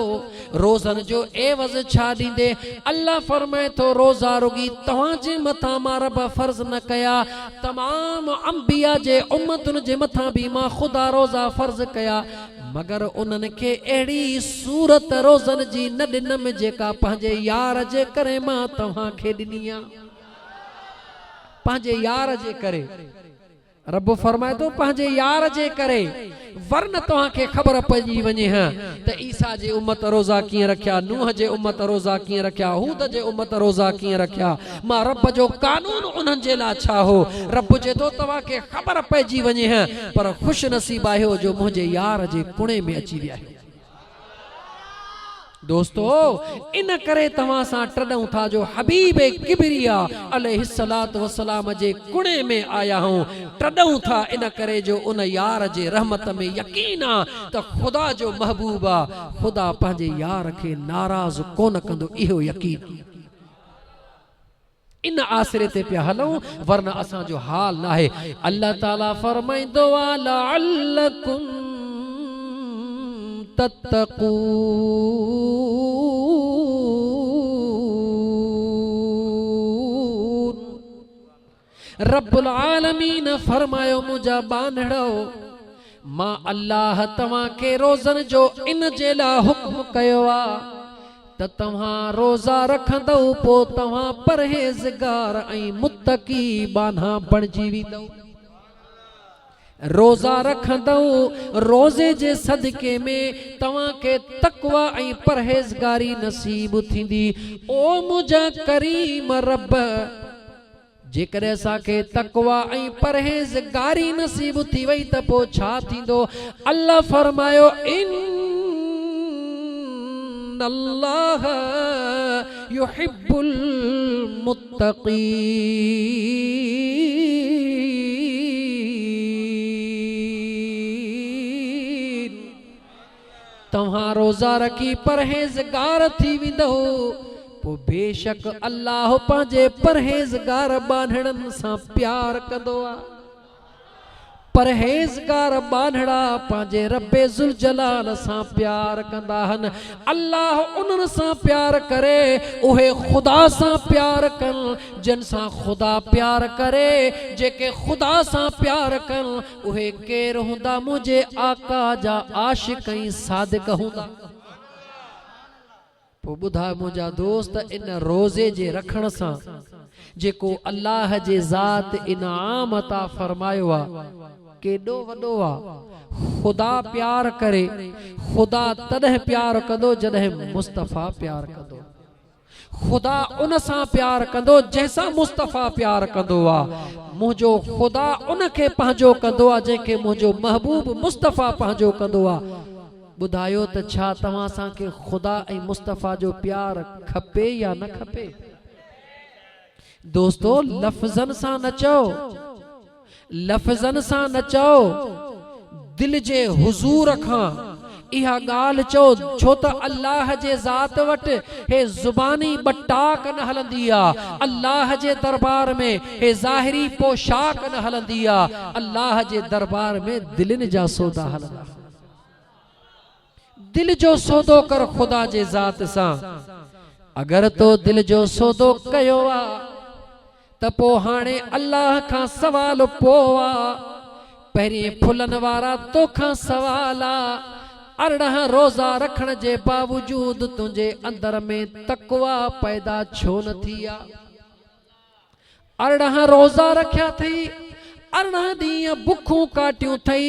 रोज़नि जो एवज़ छा ॾींदे। अल्लाह फरमाए थो रोज़ा रुगी तव्हांजे मथां मां रब फ़र्ज़ न कया, तमाम अंबिया जे उम्मतुनि जे मथां बि मां ख़ुदा रोज़ा फ़र्ज़ कया, मगर उन्हनि खे अहिड़ी सूरत रोज़नि जी न ॾिनमि जेका पंहिंजे यार जे करे मां तव्हांखे ॾिनी आहे। पंहिंजे यार जे करे रब फरमाए थो, पंहिंजे यार जे करे, वरन तव्हांखे ख़बर पइजी वञे हा त ईसा जे उम्मत रोज़ा कीअं रखिया, नूह जे उम्मत रोज़ा कीअं रखिया, हूद जे उम्मत रोज़ा कीअं रखिया। मां रब जो कानून उन्हनि जे लाइ छा हो, रब जे तो तव्हांखे ख़बर पइजी वञे हा, पर ख़ुशि नसीब आहे जो मुंहिंजे यार जे कुणे में अची विया। दोस्तो इन करे तव्हां सां टॾूं था जो हबीब किबरिया अलैहिस्सलातु वस्सलाम जे कुणे में आया हूं। टॾूं था इन करे जो उन यार जे रहमत में यकीन आ त ख़ुदा जो महबूब आ, ख़ुदा पंहिंजे यार खे नाराज़ कोन कंदो, इहो यकीन। इन आसरे ते पिया हलूं, वरना असांजो हाल न आहे। अल्लाह ताला फरमाईंदो आ लअल्लकुम तत्तकून। रब्बुल आलमीन फरमायो मुंहिंजा बानड़ो, मां अल्लाह तव्हांखे रोज़नि जो इन जे लाइ हुक्म कयो आहे त तव्हां रोज़ा रखंदव, पोइ तव्हां परहेज़गार ऐं मुत्तकी बाना बणिजी वेंदव। रोज़ा रखंदव, रोज़े जे सदके में तव्हांखे तक़वा ऐं परहेज़गारी नसीब थींदी। ओ मुंहिंजा करीम रब, जेकॾहिं असांखे तक़वा ऐं परहेज़गारी नसीब थी वई त पोइ छा थींदो। अल्लाह फरमायो इन्नल्लाह युहिब्बुल मुत्तक़ीन। तव्हां रोज़ा रखी परहेज़गार थी वेंदो, पोइ बेशक अल्लाह पंहिंजे परहेज़गार बानड़नि सां प्यार कंदो आहे। परहेज़गार बांधड़ा पांजे रब्बे ज़ुल जलाल सां प्यार कंदा हन। अल्लाह उन्हनि सां प्यार करे उहे खुदा सां प्यार कन जिन सां खुदा प्यार करे। जेके खुदा सां प्यार कन उहे केर हुंदा मुझे आका जा आशिक ऐं सादिक हुंदा। पो बुधा मुझा दोस्त इन रोज़े जे रखण सां जेको अल्लाह जे ज़ात इनाम अता फरमायो आ केडो वडो आ। खुदा प्यार करे खुदा तॾहिं प्यार कंदो जॾहिं मुस्तफ़ा प्यार कंदो। खुदा उन सां प्यार कंदो जैसा मुस्तफ़ा प्यार कंदो आ। मुझो खुदा उनखे पंहिंजो कंदो आ जंहिंखे मुझो महबूब मुस्तफ़ा पंहिंजो कंदो आ। बुधायो त छा तव्हां सां के खुदा ऐं मुस्तफ़ा जो प्यार खपे या न खपे? दोस्तो लफ्ज़न सां न चओ, लफ्ज़न सां न चओ, दिल जे हुजूर खां इहा ॻाल्हि चओ। छो त अल्लाह जे ज़ात वटि हे ज़ुबानी बटाक न हलंदी आ। अल्लाह जे दरबार में हे ज़ाहिरी पोशाक न हलंदी आ। अल्लाह जे दरबार में दिलनि जा सौदा हलंदा। दिल जो सौदो कर खुदा जे ज़ात सां। अगर तो दिल जो सौदो कयो आ त पो हाणे अल्लाह खां सवाल पोवा। पहिरीं फुलन वारा तोखां सवाल आ। 18 रोज़ा रखण जे बावजूद तुंहिंजे अंदर में तकवा पैदा छो न थी आ? 18 रोज़ा रखिया थई, 18 ॾींहं बुखूं काटियूं थई,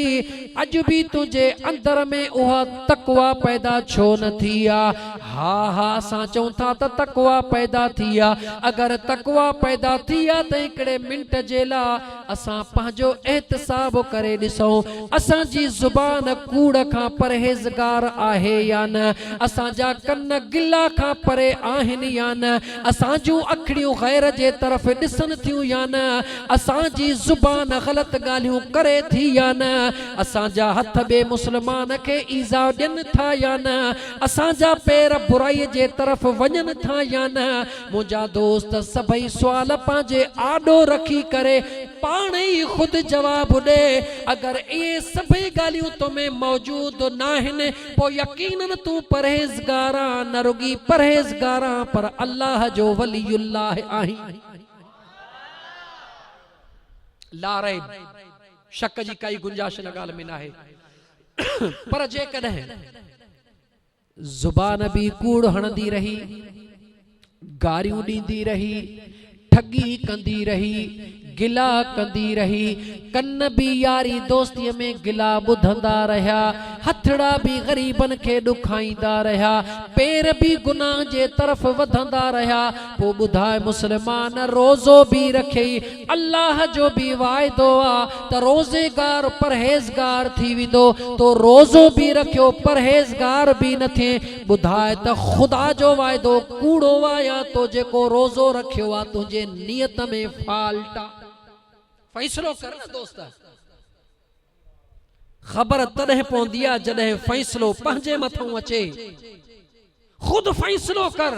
अॼु बि तुंहिंजे अंदर में उहा तकवा पैदा छो न थी आ? हा हा असां चऊं था त तकवा पैदा थी आ। अगर तकवा पैदा थी आ त हिकिड़े मिंट जे लाइ असां पंहिंजो एहतिसाब करे ॾिसूं असांजी ज़ुबान कूड़ खां परहेज़गार आहे या न? असांजा कन गिला खां परे आहिनि या न? असांजूं अखियूं गैर जे तरफ़ ॾिसनि थियूं या न? असांजी ज़ुबान गलत गालियूं करे थी या न? असांजा हथ बे मुस्लमान के ईज़ा ॾियनि था या न? असांजा पैर बुराई जे तरफ़ वञनि था या न? मुंहिंजा दोस्त सभई सुवाल पंहिंजे आॾो रखी करे पाण ई खुद जवाब ॾे। अगर इहे सभई ॻाल्हियूं तो में मौजूद न आहिनि पोइ यकीनन तूं परहेज़गार आं। न रुगी परहेज़गार आं पर अल्लाह जो वलीउल्लाह आहीं। लारे शक जी काई गुंजाइश न ॻाल्हि में न आहे। पर जेकॾहिं ज़ुबान बि कूड़ हणंदी रही, गारियूं ॾींदी रही, ठगी कंदी रही, गिला कंदी रही, कन भी यारी दोस्तीअ में गिला ॿुधंदा रहिया, हथड़ा भी ग़रीबन के ॾुखाईंदा रहिया, पैर भी गुनाह जे तरफ़ वधंदा रहिया। पो ॿुधाए मुस्लमान रोज़ो भी रखे अल्लाह जो भी वाइदो आ त रोज़ेगार परहेज़गार थी वेंदो। तो रोज़ो भी रखियो परहेज़गार भी न थिए। ॿुधाए त खुदा जो वाइदो कूड़ो आ या तो जेको रोज़ो रखियो आ तुंहिंजे नियत में फाल्ट आ? फैसलो कर न दोस्त। खबर तॾहिं पवंदी आहे जॾहिं फैसलो पंहिंजे मथां अचे। खुद फैसलो कर,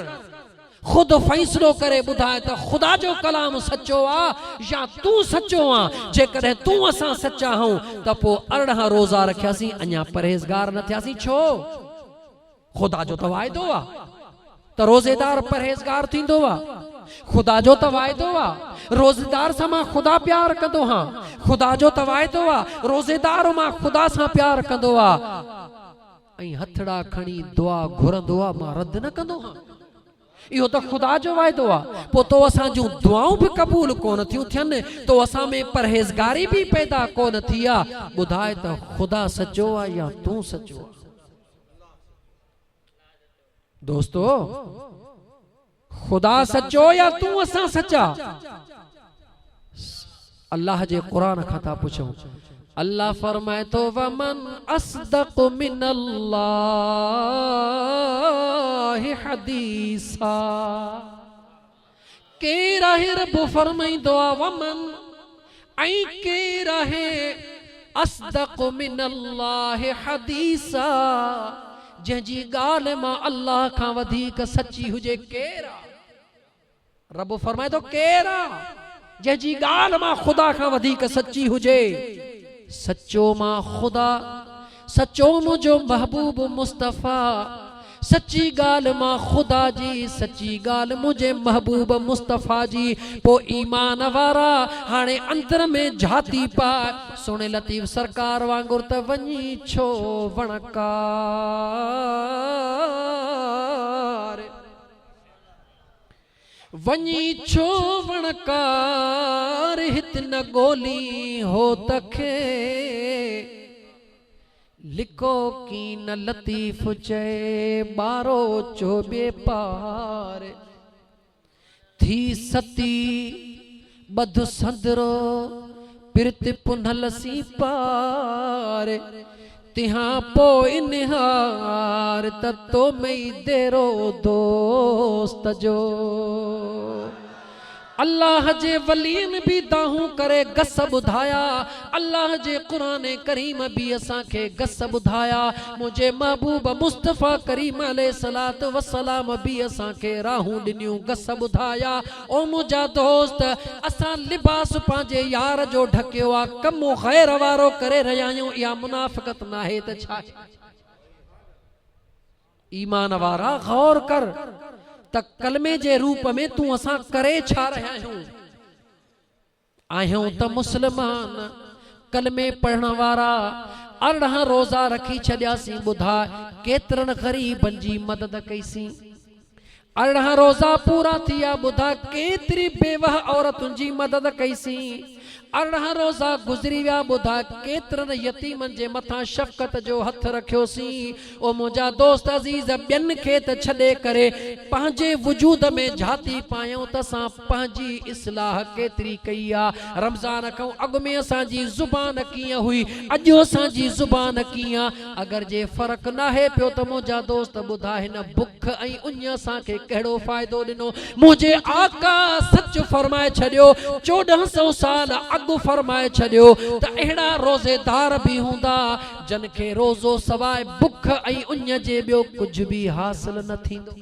खुद फैसलो करे ॿुधाए त खुदा जो कलाम सच्चो आ या तूं सच्चो आ। जेकॾहिं तूं असां सच्चा आहियूं त पोइ 18 रोज़ा रखियासीं अञा परहेज़गार न थियासीं। छो? खुदा जो त वाइदो आ त रोज़ेदार परहेज़गार थींदो आ। खुदा जो त वाइदो आ रोज़ेदार सां मां खुदा प्यार कंदो हां। खुदा जो त वाइदो आ रोज़ेदार मां खुदा सां प्यार कंदो आ। ऐं हथड़ा खणी दुआ घुरंदो आ मां रद्द न कंदो हां। इहो त खुदा जो वाइदो आ। पोइ तो असां जूं दुआऊं भी क़बूल कोन थियूं थियनि, तो असां में परहेज़गारी भी पैदा कोन थी आ। ॿुधाए त खुदा सच्चो आ या तूं सच्चो आ? दोस्तो खुदा सच्चो या तूं असां सच्चा? अल्लाह जे कुरान खां था पुछूं। अल्लाह फरमाए तो वमन अस्दक़ मिनल्लाहि हदीसा। केर आहे रब फरमाईंदो आ वमन ऐं केर आहे अस्दक़ मिनल्लाहि हदीसा जंहिंजी ॻाल्हि मां अल्लाह खां वधीक सच्ची हुजे। केर आ? रब फरमाए तो केर आ जंहिंजी ॻाल्हि मां खुदा खां वधीक सच्ची हुजे। सच्चो मां खुदा सच्चो मुझो महबूब मुस्तफ़ा सच्ची गाल मां खुदा जी सच्ची गाल मुझे महबूब मुस्तफ़ा जी पो ईमान वारा हाणे अंदर में झाती पा सोने लतीफ सरकार वांगुर त वञी छो वणकार वञी छो वणकार हित न गोली हो तखे लिखो की न लतीफ चे बारो चोबे पार थी सती बधु संदरो पिरत पुनल सी पार तिहां पो इनहार ततो मई देरो दोस्त जो अल्लाह जे वलीन भी दाहू करे गस बुधाया अल्लाह जे कुरान करीम भी असा के गस बुधाया मुझे महबूब मुस्तफ़ा करीम अलैहिस्सलातु वस्सलाम भी असा के राहू दिनियो गस बुधाया ओ मुझा दोस्त असा लिबास पांजे यार जो ढकियो आ कमो खैर वारो करे रहियायूं या मुनाफिकत ना है त छा ईमान वारा गौर कर त कलमे जे रूप में तू असा करे छा रहा आहियूं त मुसलमान कलमे पढ़ण वारा 18 रोजा रखी छड़ियासी बुधा केतरन गरीबन जी मदद कईसी 18 रोजा पूरा थिया बुधा केतरी बेवह औरतुन जी मदद कईसी 18 रोजा गुजरी विया बुधा केतरन यतीमन जे मथा शफकत जो हथ रखियोसी ओ मुझा दोस्त अजीज बियन खे त छडे करे पांजे वजूद में झाती पायूं त सा पांजी इस्लाह केतरी कईया रमजान खां अग में असा जी जुबान किया हुई अजो असा जी जुबान किया अगर जे फर्क ना है पियो त मुझा दोस्त बुधा हिन भुख ऐं उन सा के केड़ो फायदो दिनो मुझे आका सच फरमाए छडियो 1400 साल अगु फरमाए छडियो त एड़ा रोजेदार भी हुंदा जन के रोजो सवाए भुख ऐं उन जे बियो कुछ भी हासिल न थींदो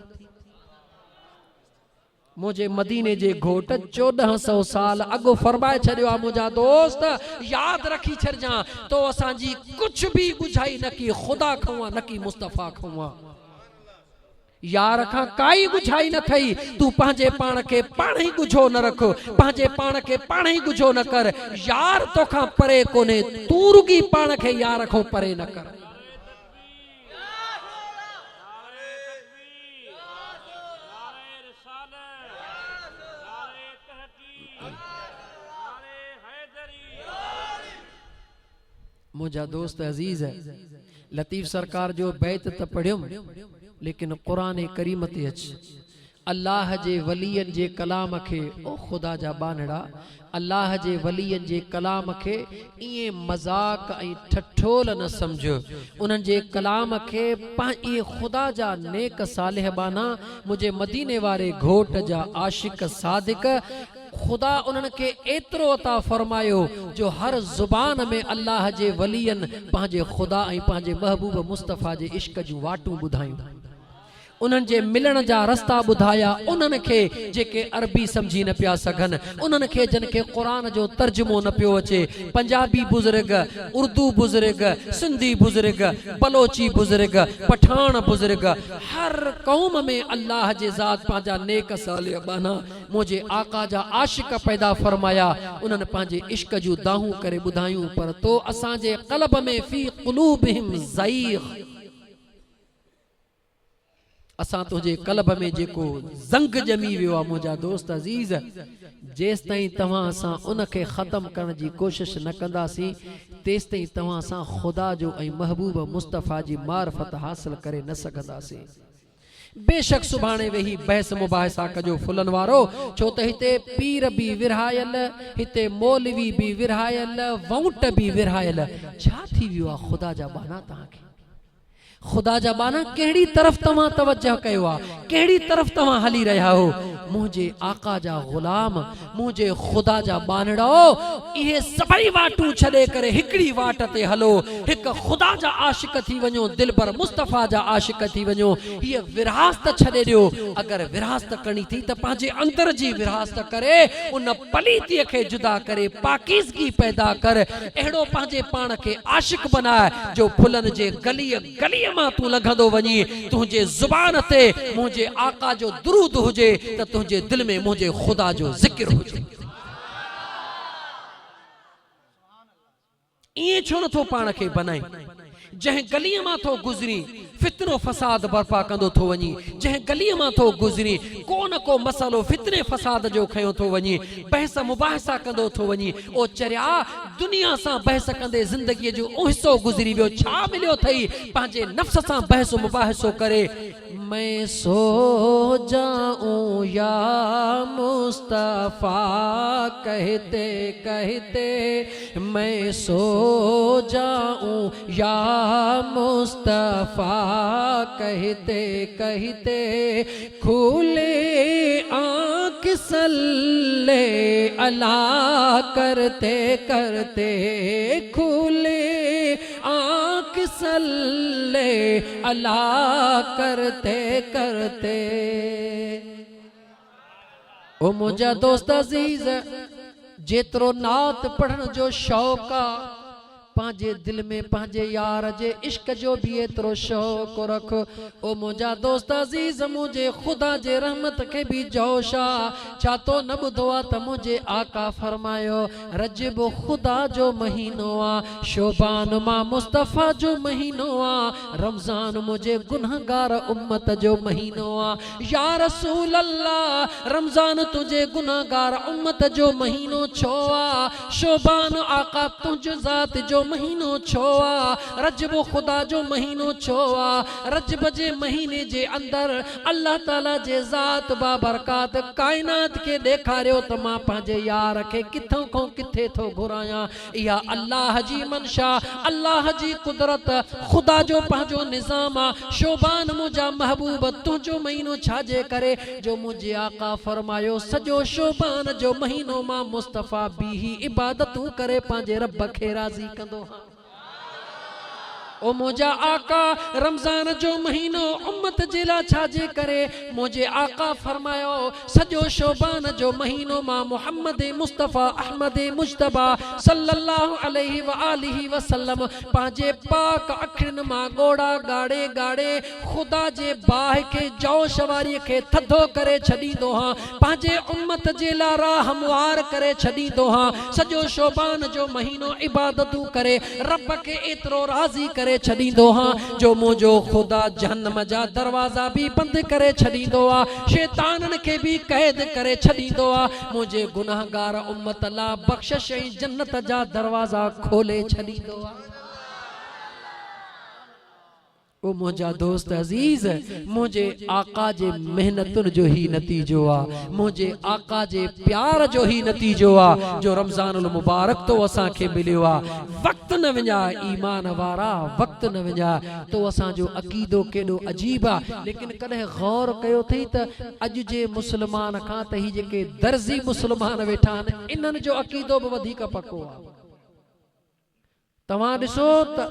मुझे मदीने जे घोट 1400 साल अगु फरमाए छडियो आ मुझा दोस्त याद रखी छरजा तो असा जी कुछ भी बुझाई न की खुदा खवा न की मुस्तफा खवा यार खां काई गुझाई न थई तू पांजे पाण के पाण ही गुझो न रख पांजे पाण के पाण ही गुझो न कर यार तो खां परे कोने तू रुगी पाण के यार खां परे न कर मुझा दोस्त अजीज है लतीफ सरकार जो बैत त पढ़ियो लेकिन कुरान करीम ते अच अल्लाह जे वलियन जे कलाम के ओ खुदा जा बानड़ा अल्लाह जे वलियन जे कलाम के इए मजाक ऐं ठठोल न समझो उनन जे कलाम के पाए खुदा जा नेक सालिह बाना मुझे मदीने वारे घोट जा आशिक सादिक खुदा उन्हनि खे एतिरो अता फरमायो जो हर ज़ुबान में अल्लाह जे वलियन पंहिंजे खुदा ऐं पंहिंजे महबूब मुस्तफ़ा जे इश्क जूं वाटूं ॿुधायूं उन्हनि जे मिलण जा रस्ता ॿुधाया उन्हनि खे जेके अरबी समझी न पिया सघनि उन्हनि खे जिन खे क़ुरान जो तर्जुमो न पियो अचे पंजाबी बुज़ुर्ग उर्दू बुज़ुर्ग सिंधी बुज़ुर्ग बलोची बुज़ुर्ग पठान बुज़ुर्ग हर क़ौम में अल्लाह जे ज़ात पंहिंजा नेक सालिह बाना मुझे आका जा आशिक पैदा फरमाया उन्हनि पंहिंजे इश्क जूं दाहूं करे ॿुधायूं पर तो असांजे क़ल्ब में फी क़ुलूबिहिम ज़ईग़ असा तुझे कल्ब में जेको जंग जमी वियो आ मुझा दोस्त अजीज जेस ताईं तवा असा उन के खत्म करण जी कोशिश न कंदासी तेस ताईं तवा असा खुदा जो ऐं महबूब मुस्तफ़ा जी मार्फत हासिल करे न सकंदासी बेशक सुभाणे वेही बहस मुबाहिसा कजो फुलन वारो छो त हिते पीर भी विरहायल हिते मौलवी भी विरहायल वौट भी विरहायल छा थी वियो आ खुदा जा बाना तहां के खुदा जा बाना केड़ी तरफ तवा तवज्जह कयो आ केड़ी तरफ तवा हली रहा हो मुझे आका जा गुलाम मुझे खुदा जा बानड़ो इहे सभई वाटू छड़े करे हिकड़ी वाट ते हलो एक खुदा जा आशिक थी वणो दिल पर मुस्तफा जा आशिक थी वणो ये विरासत छड़े दियो अगर विरासत करनी थी त पांजे अंदर जी विरासत करे उन पलीती के जुदा करे पाकीज़गी पैदा कर एड़ो पांजे पान के आशिक बनाए जो फुलन जे गली गली मां तू लंघंदो वनी तुझे जुबान ते मुझे आका जो दुरूद हुजे त तुझे दिल में मुझे खुदा जो जिक्र हुजे ये छो न थो पान के बनाई जह गली मां थो गुजरी फितनो फसाद बर्पा कंदो थो वनी जह गली मां थो गुजरी को न को मसलो फितने फसाद जो खयो थो वनी बहस मुबाहसा कंदो थो वनी ओ चरिया दुनिया सा बहस कंदे जिंदगी जो हिस्सो गुजरी वियो छा मिलियो थई पांजे नफ्स सा बहस मुबाहसो करे मैं सो जाऊं या मुस्तफा कहते कहते मैं सो जाऊं या मुस्तफा कहते कहते खुले आँख सल्ले अला करते करते खुले आँख सल्ले अला करते करते ओ मुझा दोस्त अजीज जेतरो नात पढ़न जो शौक पांजे दिल में पांजे यार जे इश्क जो भी एतरो शौक रख ओ मुझा दोस्त अजीज मुझे खुदा जे रहमत के भी जोशा छा तो न बुधवा त मुझे आका फरमायो रजब खुदा जो महीनो आ शोबान मां मुस्तफा जो महीनो आ रमजान मुझे गुनहगार उम्मत जो महीनो आ या रसूल अल्लाह रमजान तुझे गुनहगार उम्मत जो महीनो छो आ शोबान आका तुझ जात जो महीनो छो आ रजब खुदा जो महीनो छो आ रजब जे महीने जे अंदर अल्लाह ताला जे जात बाबरकात कायनात के देखारियो त मां पांजे यार के किथों को किथे थो घुराया या अल्लाह जी मनशा अल्लाह जी कुदरत खुदा जो पांजो निजाम आ शोबान मुझा महबूब तुझो महीनो छाजे करे जो मुझे आका फरमायो सजो शोबान जो महीनो मां मुस्तफा भी ही इबादतू करे पांजे रब खे राजी कंदो ओ मुझा आका रमजान जो महीनो उम्मत जिला छाजे करे मुझे आका फरमायो सजो शोबान जो महीनो मां मोहम्मद मुस्तफा अहमद मुज्तबा सल्लल्लाहु अलैहि व आलिहि वसल्लम पांजे पाक अखिन मां गोड़ा गाड़े गाड़े खुदा जे बाह के जौ शवारी के थधो करे छडींदो हां पांजे उम्मत जिला राह हमवार करे छडींदो हां सजो शोबान जो महीनो इबादतू करे रब के एतरो राजी करे छडींदो हां जो मुझो खुदा जहन्नम जा दरवाजा भी बंद करे छडींदो आ शैतानन के भी कैद करे छडींदो आ मुझे गुनाहगार उम्मत ला बख्शिश ऐं जन्नत जा दरवाजा खोले छडींदो आ ओ मुझा दोस्त अजीज मुझे आका जे मेहनतुन जो ही नतीजो आ मुझे आका जे प्यार जो ही नतीजो आ जो रमजानुल मुबारक तो असा के मिलियो आ वक्त न वञा ईमान वारा वक्त न वञा तो असा जो अकीदो केडो अजीब आ लेकिन कदे गौर कयो थई त अज जे मुसलमान का त ही जेके दर्जी मुसलमान वेठा इनन जो अकीदो भी वधिक पक्को आ तवा दिसो त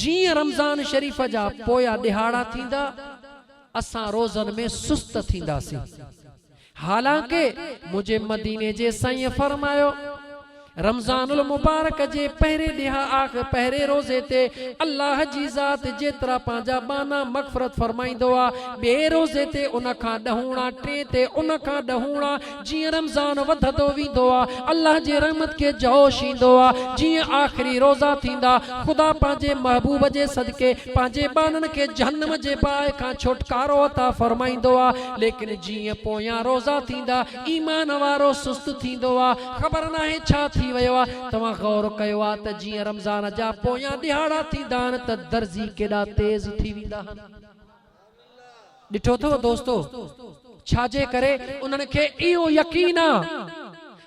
जी रमजान शरीफ जा पोया दिहाड़ा थींदा असा रोजन में सुस्त थींदासी हालांकि मुझे मदीने जे साईं फरमायो रमजानुल मुबारक जे पहरे दिहा आख पहरे रोजे ते अल्लाह जी जात जेतरा पांजा बाना मगफरत फरमाइंदो आ बे रोजे ते उन खां डहूणा टे ते उन खां डहूणा जी रमजान वधदो वींदो आ अल्लाह जे रहमत के जोश ईंदो आ जी आखिरी रोजा थींदा खुदा पांजे महबूब जे सदके पांजे बानन के जहन्नम जे बाए खां छुटकारो अता फरमाइंदो आ लेकिन जी पोया रोजा थींदा ईमान वारो सुस्त थींदो आ खबर नाहे छा थी वयो आ तवा गौर कयो आ त जी रमजान जा पोया दिहाड़ा थींदा त दर्जी केडा तेज थी विंदा डिठो थो दोस्तो छाजे करे उन्हनि खे इहो यकीन आ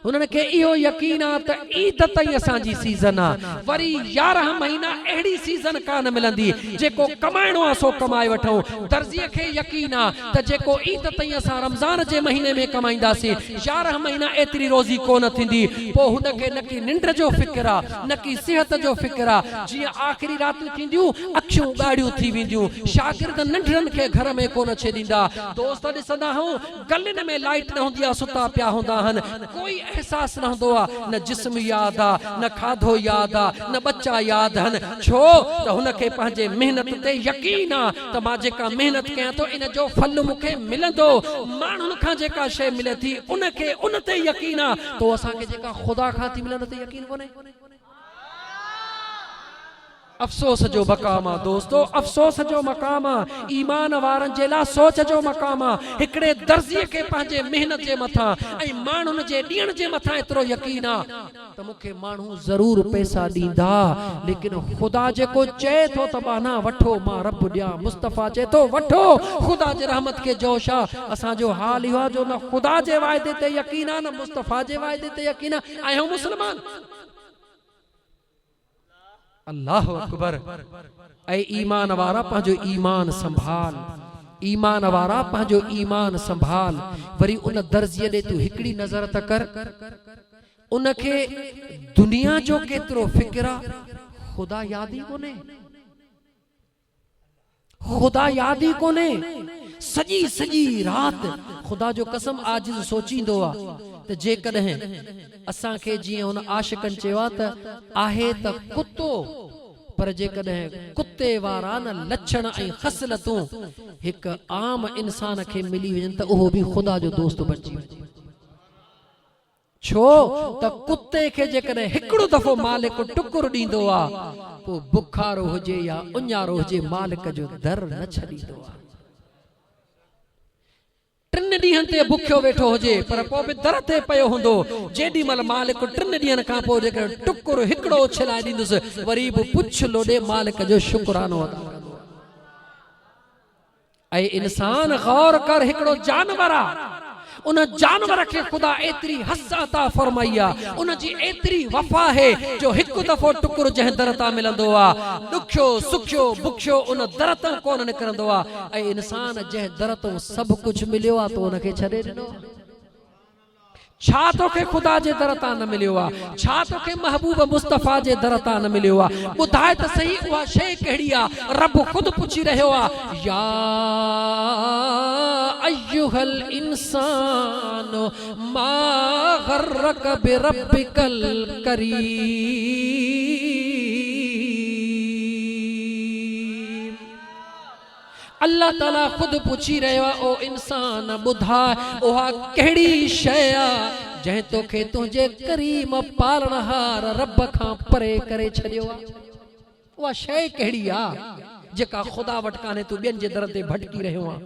उन्हनि खे इहो यकीन आहे त ईद ताईं असांजी सीज़न आहे, वरी 11 महीना अहिड़ी सीज़न कान मिलंदी जेको कमाइणो आहे सो कमाए वठूं। दर्जीअ खे यकीन आहे त जेको ईद ताईं असां रमज़ान जे महीने में कमाईंदासीं 11 महीना एतिरी रोज़ी कोन थींदी। पोइ हुनखे न की निंड जो फ़िक्र आहे, न की सिहत जो फ़िक्र आहे। जीअं आख़िरी रातियूं थींदियूं अखियूं ॻाढ़ियूं थी वेंदियूं, शागिर्द नंढड़नि खे घर में कोन छॾींदा। दोस्त ॾिसंदा आहियूं गलियुनि में लाइट न हूंदी आहे, सुता पिया हूंदा आहिनि, कोई एहसास न हूंदो आहे, न जिस्म याद आहे, न खाधो याद आहे, न बच्चा याद आहिनि। छो त हुनखे पंहिंजे मेहनत ते यकीन आहे त मां जेका मेहनत कयां थो इन जो फल मूंखे मिलंदो। माण्हुनि खां जेका शइ मिले थी उनखे उन ते यकीन आहे, तो असांखे जेका ख़ुदा खां थी मिलण ते यकीन कोन्हे। अफ़सोस जो मक़ाम आहे दोस्तो, अफ़सोस जो मक़ाम आहे। ईमान वारनि जे लाइ सोच जो मक़ाम आहे। हिकिड़े दर्जीअ खे पंहिंजे मेहनत जे मथां ऐं माण्हुनि जे ॾियण जे मथां एतिरो यकीन आहे त मूंखे माण्हू ज़रूर पैसा ॾींदा, लेकिन ख़ुदा जेको चए थो त बाना वठो मां रब ॾियां, मुस्तफ़ा चए थो वठो, ख़ुदा जे रहमत खे जोश आहे। असांजो हाल इहो आहे जो न ख़ुदा जे वाइदे ते यकीन आहे, न मुस्तफ़ा जे वाइदे ते यकीन आहे। आहियूं मुस्लमान। अल्लाह अकबर। ऐं ईमान वारा पंहिंजो ईमान संभाल, ईमान वारा पंहिंजो ईमान संभाल। वरी उन दर्जीअ ॾे तूं हिकिड़ी नज़र त कर, उनखे दुनिया जो केतिरो फ़िक्र आहे, ख़ुदा याद ई कोन्हे, ख़ुदा याद ई कोन्हे। सॼी सॼी राति ख़ुदा जो कसम आजिज़ सोचींदो आहे त जेकॾहिं असांखे जीअं हुन आशिकनि चयो आहे त आहे त कुतो, पर जेकॾहिं कुते वारा न लक्षण ऐं ख़सलतूं हिकु आम इंसान खे मिली वञनि त उहो बि ख़ुदा जो दोस्त बची वञे। छो त कुते खे जेकॾहिं हिकिड़ो दफ़ो मालिक टुकुर ॾींदो आहे, पोइ बुखारो हुजे या उञारो हुजे, मालिक जो दर न छॾींदो आहे। 3 ॾींहंनि ते बुखियो वेठो हुजे पर पोइ बि दर ते पियो हूंदो। जेॾी महिल मालिक 3 ॾींहंनि खां पोइ जेकर टुकुर हिकिड़ो छिलाए ॾींदुसि, वरी बि पुछ लोॾे मालिक जो शुक्रानो अदा कंदो। ऐं इंसान गौर कर, हिकिड़ो जानवर आहे, उन जानवर खे ख़ुदा एतिरी हज़ अता फरमाई आहे, उन जी एतिरी वफ़ा है जो हिकु दफ़ो टुकुर जंहिं दर तां मिलंदो आहे, ॾुखियो सुखियो बुखियो उन दर तां कोन निकिरंदो आहे। ऐं इंसान जंहिं दर तां सभु कुझु मिलियो आहे तो उनखे छॾे ॾिनो। छा तोखे ख़ुदा जे दर तां न मिलियो आहे? छा तोखे महबूब मुस्तफ़ा जे दर तां न मिलियो आहे? ॿुधाए त सही उहा शइ कहिड़ी आहे? रब ख़ुदि पुछी रहियो आहे, या अय्युहल इंसान मा गर्रक बिरब्बिकल करीम। अल्लाह ताला खुद पूछी रहियो आहे, ओ इंसान ॿुधाए उहा कहिड़ी शइ आहे जंहिं तोखे तुंहिंजे करीम पालणहार रब खां परे करे छॾियो आहे? उहा शइ कहिड़ी आहे जेका ख़ुदा वटि कान्हे, तूं ॿियनि जे दर ते भटकी रहियो आहे?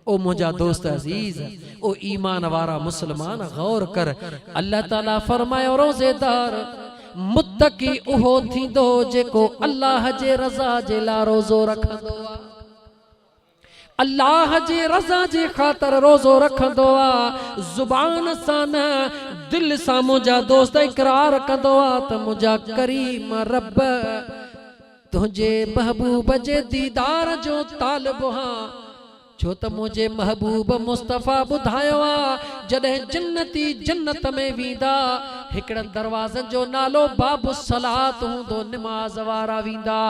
ओ मुंहिंजा दोस्त अज़ीज़, ओ ईमान वारा मुस्लमान, गौर कर। अल्लाह ताला फरमायो, रोज़ेदार मुत्तकी उहो थींदो जेको अल्लाह जे रज़ा जे लाइ रोज़ो रखंदो आहे, अल्लाह जे रज़ा जे ख़ातिर रोज़ो रखंदो आहे। ज़ुबान सां न, दिल सां मुंहिंजा दोस्त इक़रार कंदो आहे त मुंहिंजा करीम रब तुंहिंजे महबूब जे दीदार जो तालिब हां। छो त मुंहिंजे महबूब मुस्तफ़ा ॿुधायो आहे, जॾहिं जन्नती जन्नत में वेंदा, हिकिड़नि दरवाज़नि जो नालो बाबु सलात हूंदो, निमाज़ वारा वेंदा।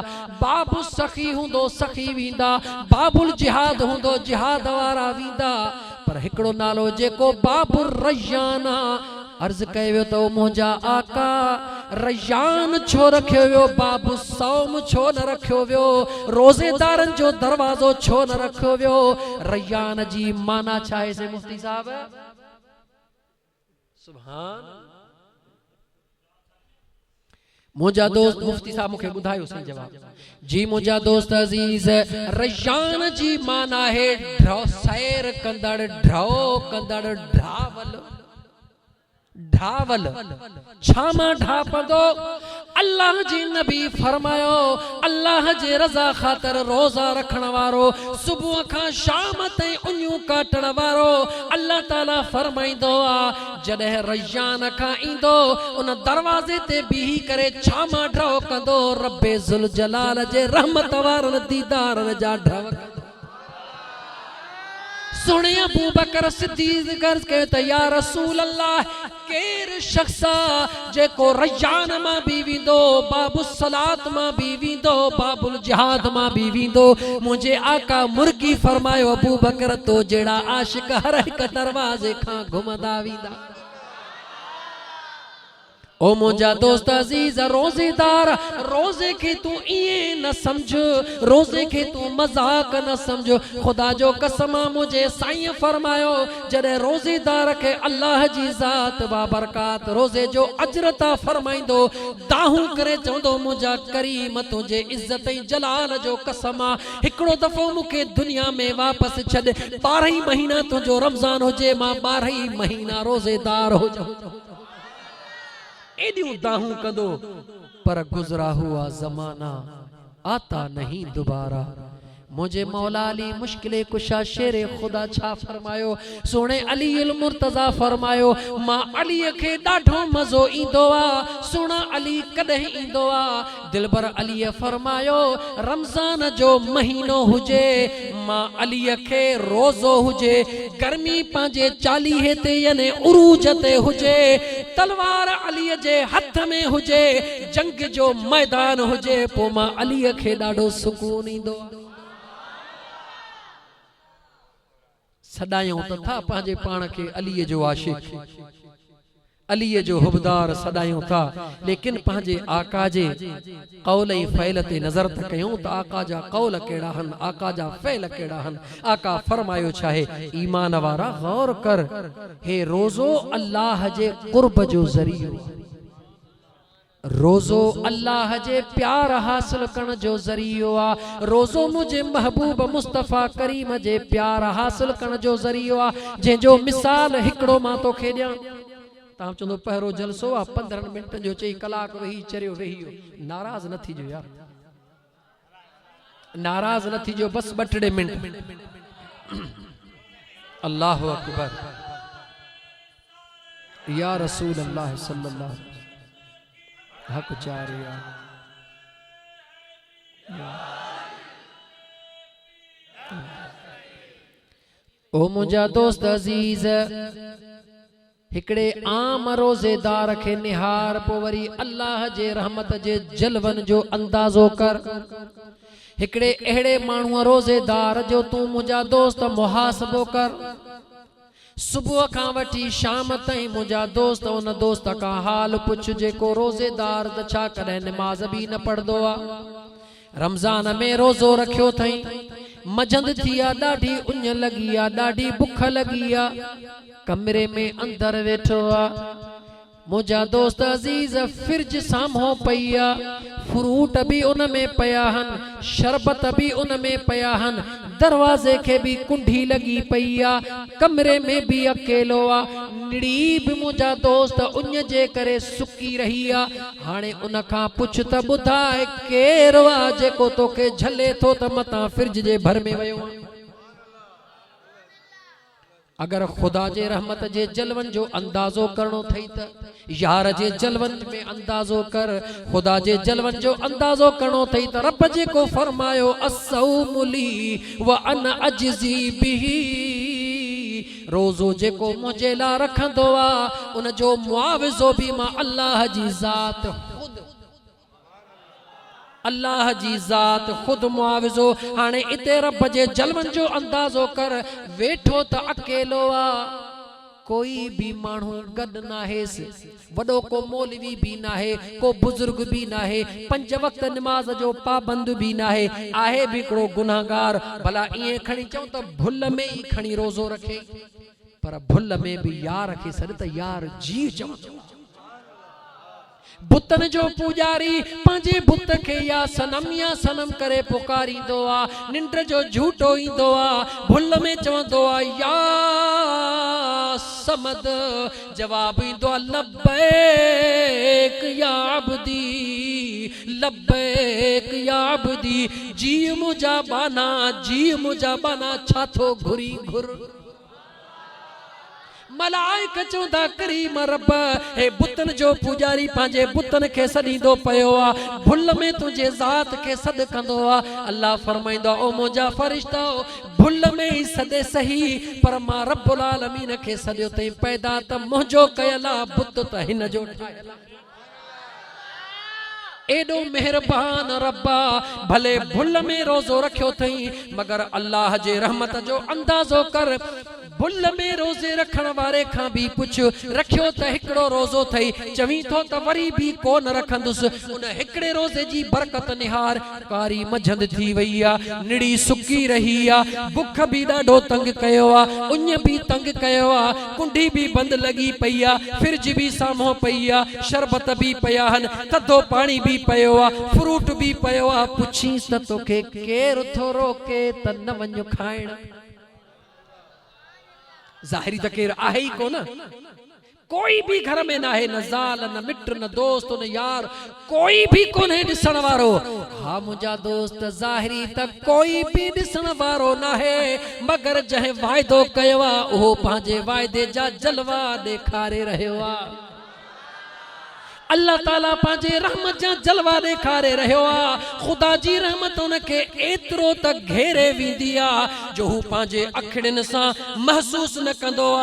बाबु सखी हूंदो, सखी वेंदा। बाबुल जिहाद हूंदो, जिहाद वारा वेंदा। पर हिकिड़ो नालो जेको बाबु रैयान आहे, अर्ज़ कयो वियो त मुंहिंजा आका रैयान छो रखियो वियो? बाबु सौम छो न रखियो वियो? रोज़ेदारनि जो दरवाज़ो छो न रखियो वियो? रैयान जी माना छा आहे से मुफ्ती साहब? सुभान। मुंहिंजा दोस्त मुफ्ती साहब मूंखे ॿुधायो सही जवाब। जी मुंहिंजा दोस्त अज़ीज़, रैयान जी माना आहे ड्रौ, सैर कंदड़, ड्रौ कंदड़, ढावल। ढावल छा मां ढापंदो? अल्लाह जी नबी फरमायो अल्लाह जे रज़ा ख़ातिर रोज़ा रखण वारो सुबह खां शाम ताईं उन्यूं काटण वारो अल्लाह ताला फरमाईंदो आ जॾहिं रैयान खां ईंदो उन दरवाज़े ते बीही करे छा मां ड्रव कंदो रब्बे ज़ुल जलाल जे रहमत वारनि दीदारनि जा ड्रव सुने अबू बकर सिद्दीक़ गर्ज के त या रसूल अल्लाह केर शख्सा जेको रैयान मां भी विंदो बाबु सलात मां भी विंदो बाबुल जिहाद मां भी विंदो मुझे आका मुर्गी फरमायो अबू बकर तो जेड़ा आशिक हर एक दरवाजे खां घुमदा विंदा ओ मुझा दोस्त अजीज रोजेदार रोजे के तू इए न समझ रोजे के तू मजाक न समझ खुदा जो कसम मुझे साईं फरमायो जड़े रोजेदार के अल्लाह जी जात बाबरकात रोजे जो अजरता फरमाइंदो दाहू करे चवंदो मुझा करीम तुझे इज्जत जलाल जो कसम हिकड़ो दफो मुके दुनिया में वापस छॾ 12 महीना तुझो रमजान होजे मां 12 महीना रोजेदार हो जाऊं एडियूं दाहूं कंदो पर गुजरा हुआ जमाना आता नहीं दोबारा मुझे मौला अली मुश्किले कुशा शेरे खुदा छा फरमायो सोने अली अल मुर्तजा फरमायो मां अली के डाढो मजो इंदो आ सोना अली कदे इंदो आ दिलबर अली फरमायो रमजान जो महीनो हुजे मां अली के रोजो हुजे गर्मी पांजे 40 ते याने उरूज ते हुजे तलवार अली जे हथ में हुजे जंग जो मैदान हुजे पो मां अली के डाढो सुकून इंदो सदायूं त था पंहिंजे पाण खे अलीअ जो आशिक अलीअ जो हुबदार सदायूं था लेकिन पंहिंजे आका जे कौल ऐं फ़ैल ते नज़र त कयूं त आका जा कौल कहिड़ा हन आका जा फ़ैल कहिड़ा हन आका फरमायो छाहे ईमान वारा गौर कर हे रोज़ो अल्लाह जे क़ुर्ब जो ज़रियो रोज़ो अल्लाह जे प्यार हासिल करण जो ज़रियो आ रोज़ो मुझे महबूब मुस्तफ़ा करीम जे प्यार हासिल करण जो ज़रियो आ जंहिंजो मिसाल हिकड़ो मां तोखे ॾियां तां चवंदो पहिरो जलसो आ 15 मिंटनि जो चई कलाक वेही चरियो वेही नाराज़ न थीजो यार नाराज़ न थीजो बस 2-3 मिंट अल्लाहु अकबर या रसूल अल्लाह सल्लल्लाहु हक चारिया ओ मुझा दोस्त अजीज हिकड़े आम रोजेदार के निहार पो वरी अल्लाह जे रहमत जे जलवन जो अंदाजो कर हिकड़े एड़े मानू रोजेदार जो तू मुझा दोस्त मुहासबो कर सुबह का वठी शाम ताईं मुझा दोस्त उन दोस्त का हाल पुछ जेको रोजेदार त छा कॾहिं नमाज भी न पढ़दो आ रमजान में रोजो रखियो थई मजंद थी आ ॾाढी उञ लगी आ ॾाढी बुख लगी आ कमरे में अंदर वेठो आ मुझा दोस्त अजीज फ्रिज साम्हूं पई आ फ्रूट भी उन में पया हन शरबत भी उन में पया हन दरवाजे के भी कुंडी लगी पई आ कमरे में भी अकेलो आ निड़ी भी मुझा दोस्त उन जे करे सुकी रही आ हाणे उन खां पुछ त बुधाए केर आ जेको तोखे झले थो त मता फ्रिज जे भर में वयो अगर खुदा जे रहमत जे जलवन जो अंदाजो करनो थई त यार जे जलवन में अंदाजो कर खुदा जे जलवन जो अंदाजो करनो थई त रब जे को फरमायो असौमुली व अन अजजी बिही रोजो जे को मुझे ला रखंदो आ उन जो मुआविजो भी मां अल्लाह जी जात अल्लाह जी जात खुद मुआविजो हाने इते रब जे जलवन जो अंदाजो कर वेठो त अकेलो आ कोई भी मानू गड ना है वडो को मौलवी भी ना है को बुजुर्ग भी ना है 5 वक्त नमाज जो पाबंद भी ना है आहे भी कोड़ो गुनाहगार भला इए खणी चऊं त भुल में ही खणी रोजो रखे पर भुल में भी यार रखे सर त यार जी चवंदो बुतन जो पुजारी पांजे बुत के या सनम करे पुकारींदो आ निंड जो झूठो इंदो आ भुल में चवंदो आ या समद जवाब ईंदो लब्बैक या अब्दी लब्बैक या अब्दी जी मुंहिंजा बाना छा थो घुरी घुर मलाइक चौंदा करीम रब हे बुतन जो पुजारी पंहिंजे बुतन खे सॾींदो पियो आ भुल में तुंहिंजे ज़ात खे सॾु कंदो आ अल्लाह फरमाईंदो ओ मुंहिंजा फरिश्ता भुल में ई सॾे सही पर मां रब्बुल आलमीन खे सॾियो तई पैदा त मुंहिंजो कयल आ बुत त हिन जो ठाहियल एडो मेहरबान रब्बा भले भुल में रोज़ो रखियो थई मगर अल्लाह जे रहमत जो अंदाज़ो कर भुल में रोज़े रखण वारे खां भी पुछ रखियो त हिकड़ो रोज़ो थई चवी थो त वरी भी कोन रखंदुस उन हिकड़े रोज़े जी बरकत निहार कारी मझंद थी वई आ निड़ी सुकी रही आ बुख भी ॾाढो तंग कयो आ उञ भी तंग कयो आ कुंडी भी बंद लगी पई आ फ्रिज भी साम्हूं पई आ शरबत भी पया हन थधो पानी भी पयो आ फ्रूट भी पयो आ पुछीस त तोखे केर थो रोके त न वञो खाइण ज़ाहिरी त केर आहे ही कोन कोई भी घर में ना है न ज़ाल न मिट न दोस्त न यार कोई भी कोन्हे ॾिसण वारो हा मुंहिंजा दोस्त ज़ाहिरी त कोई भी ॾिसण वारो ना है मगर जंहिं वाइदो कयो आ उहो पंहिंजे वाइदे जा जलवा ॾेखारे रहियो आ अल्लाह ताला पांजे रहमत जा जलवा ॾेखारे रहियो आ खुदा जी रहमत उनखे एतिरो त घेरे वेंदी आ जो हू पंहिंजे अखिड़ियुनि सां महसूस न कंदो आ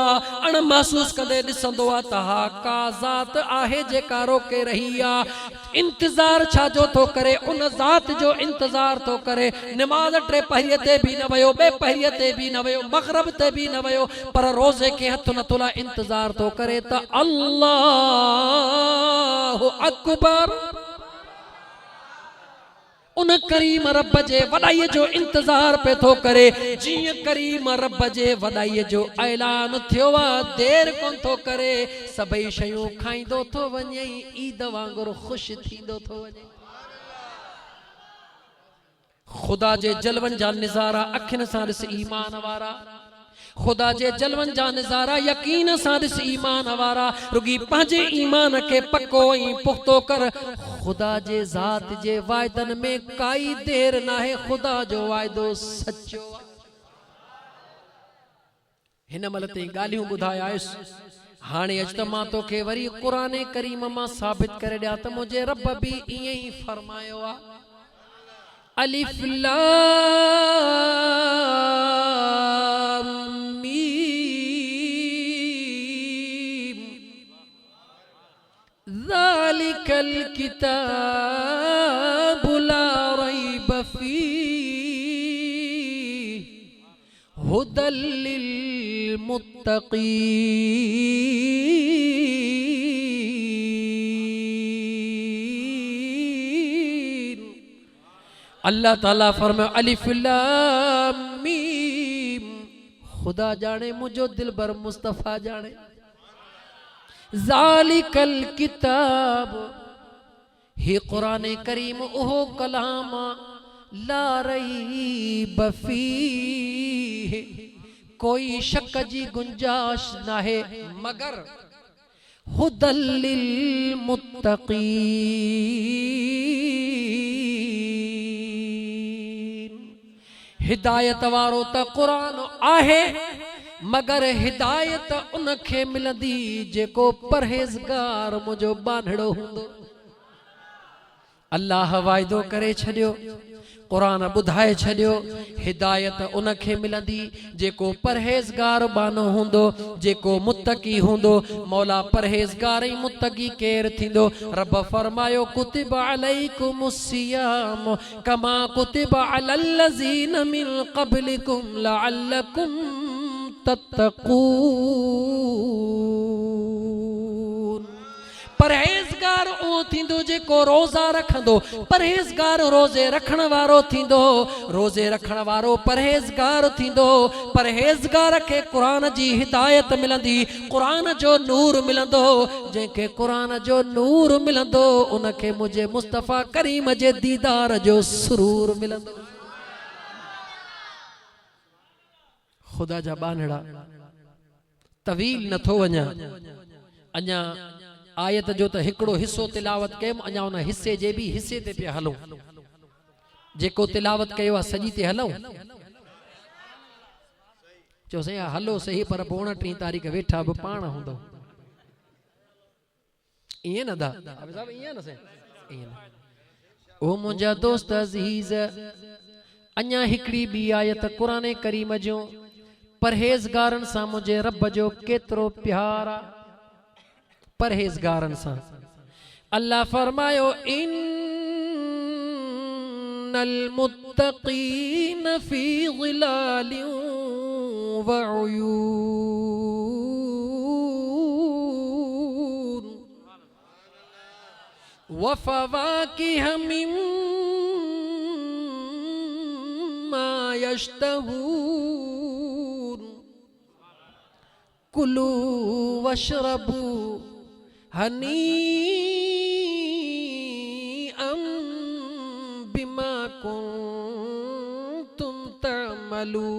अण महसूस कंदे ॾिसंदो आ त हा का ज़ात आहे जेका रोके रही आ इंतज़ार छा जो थो करे उन ज़ात जो इंतज़ार थो करे नमाज़ टे पहरीअ ते भी न वयो ॿे पहरीअ ते भी न वयो मग़रिब ते भी न वयो पर रोज़े खे हथ न तुला इंतज़ार थो करे त अल्लाह अकबर उन करीम रब जे वॾाईअ जो इंतज़ार पे थो करे जीअं करीम रब जे वॾाईअ जो ऐलान थियो आ देर कोन थो करे सभई शयूं खाईंदो थो वञे ईद वांगुरु ख़ुशि थींदो थो वञे खुदा जे जलवनि जा निज़ारा अखियुनि सां ॾिस ईमान वारा खुदा जे जलवन जा नज़ारा यकीन सां ॾिस ईमान वारा रुगी पंहिंजे ईमान खे पको ऐं पुख्तो कर खुदा जे ज़ात जे वाइदनि में काई देर नाहे खुदा जो वाइदो सचो हिन महिल ताईं ॻाल्हियूं ॿुधायासि हाणे अच त मां तोखे वरी क़ुरान करीम मां साबित करे ॾियां त मुंहिंजे रब बि ईअं ई फरमायो आहे अलिफ लाम मीम ज़ालिकल किताबु ला रैब फीह हुदल लिल मुत्तक़ीन अल्लाह ताला फरमायो अलिफ लाम मीम खुदा जाने मुझो दिलबर मुस्तफा जाने ज़ालिकल किताब ही कुरान करीम ओहो कलाम ला रैब फीह कोई शक जी गुंजाश ना है मगर हुदल लिल मुत्तक़ीन हिदायत वारो त कुरान आहे मगर हिदायत उनखे मिलंदी जेको परहेज़गार मुंहिंजो बांधड़ो हूंदो अल्लाह वाइदो करे छॾियो कुरान ॿुधाए छॾियो हिदायत उनखे मिलंदी जेको परहेज़गार बानो हूंदो जेको मुत्तकी हूंदो मौला परहेज़गार ऐं मुत्तकी केर थींदो रब फरमायो कुतिब अलैकुमुस सियाम कमा कुतिब अलल लज़ीन मिन क़ब्लिकुम लअल्लकुम तत्तकून परहेज़गार ओ थींदो जेको रोज़ा रखंदो परहेज़गार रोज़े रखण वारो थींदो रोज़े रखण वारो परहेज़गार थींदो परहेज़गार खे क़ुरान जी हिदायत मिलंदी क़ुरान जो नूर मिलंदो जंहिंखे क़ुरान जो नूर मिलंदो उनखे मुंहिंजे मुस्तफ़ा करीम जे दीदार जो सुरूर मिलंदो खुदा जा बानड़ा तवील नथो वञा अञा आयत जो त हिकिड़ो हिस्सो तिलावत कयमि अञा उन हिस्से जे भी हिस्से ते पिया हलूं जेको तिलावत कयो आहे सॼी ते हलूं चयोसीं हलो सही पर 29 तारीख़ वेठा बि पाण हूंदो ईअं न दा ईअं न ईअं ओ मुंहिंजा दोस्त अज़ीज़ अञा हिकिड़ी ॿी आयत क़ुरान करीम जो परहेज़गारनि सां मुंहिंजे रब जो केतिरो प्यार आहे परहेज़गारनि सां अल्लाह फरमायो इन्नल मुत्तक़ीन फी ज़िलालिन व उयून व फवाकिह मिम्मा यश्तहून कुलू वशरबू हनीअम बिमा कुंतुम तअमलून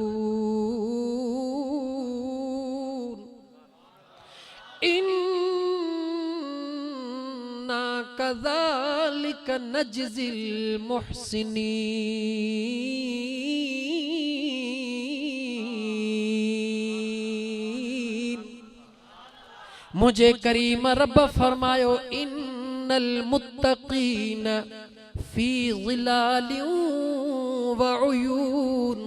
इन्ना कज़ालिक नज्ज़िल मुहसिनीन मुझे करीम रब फरमायो इन्नल मुत्तकीन फी ज़िलालिन व उयून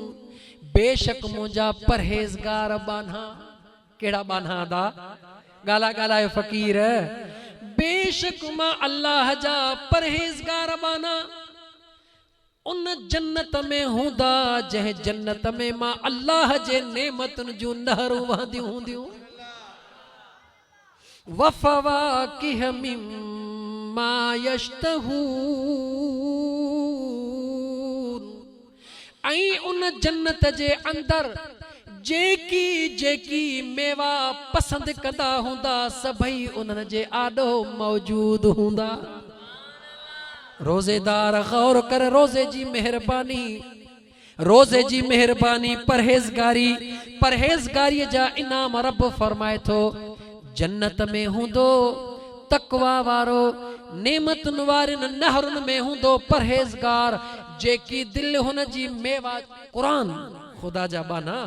बेशक मुझा परहेज़गार बान्हा केड़ा बान्हा दा गाला गाला फकीर बेशक मां अल्लाह जा परहेज़गार बान्हा उन जन्नत में हूंदा जंहिं जन्नत में मां अल्लाह जे नेमतुन जूं नहरूं वहंदियूं हूंदियूं वफ़वाकिह मिम्मा यश्तहून ऐं उन जन्नत जे अंदर जेकी जेकी मेवा पसंद कंदा हूंदा सभई उन्हनि जे आॾो मौजूद हूंदा रोज़ेदार गौर कर रोज़े जी मेहरबानी परहेज़गारी जा इनाम रब फरमाए थो जन्नत में हूंदो तकवा वारो नेमतुन वारिन नहरुन में हूंदो परहेज़गार जेकी दिल हुन जी मेवा कुरान खुदा जा बाना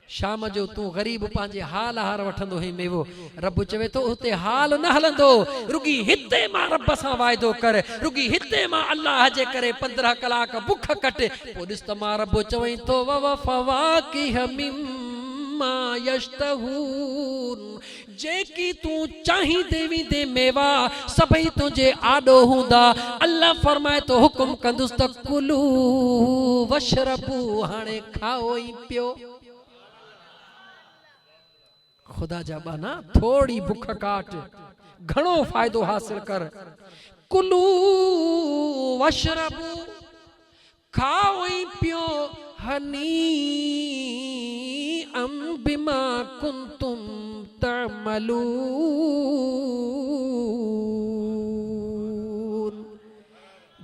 शाम जो तू गरीब पांजे हाल हार वठंदो है मेवो रब चवे तो उते हाल न हलंदो रुगी हिते मां रब सां वायदो कर रुगी हिते मां अल्लाह जे करे 15 कलाक बुख कट पो दिस त मां रब चवई तो वफ़वाकिह मिम्मा यश्तहून जेकी तू चाही देवी दे मेवा सभई तुझे आडो हुंदा अल्लाह फरमाए तो हुकुम कंदुस त कुलू वशरबू हाणे खाओ ई पियो खुदा जा बाना थोड़ी बुख काट घणो फायदो हासिल कर कुलू वशरबू खाओ ई पियो हनी अम बिमा कुंतुम तअमलून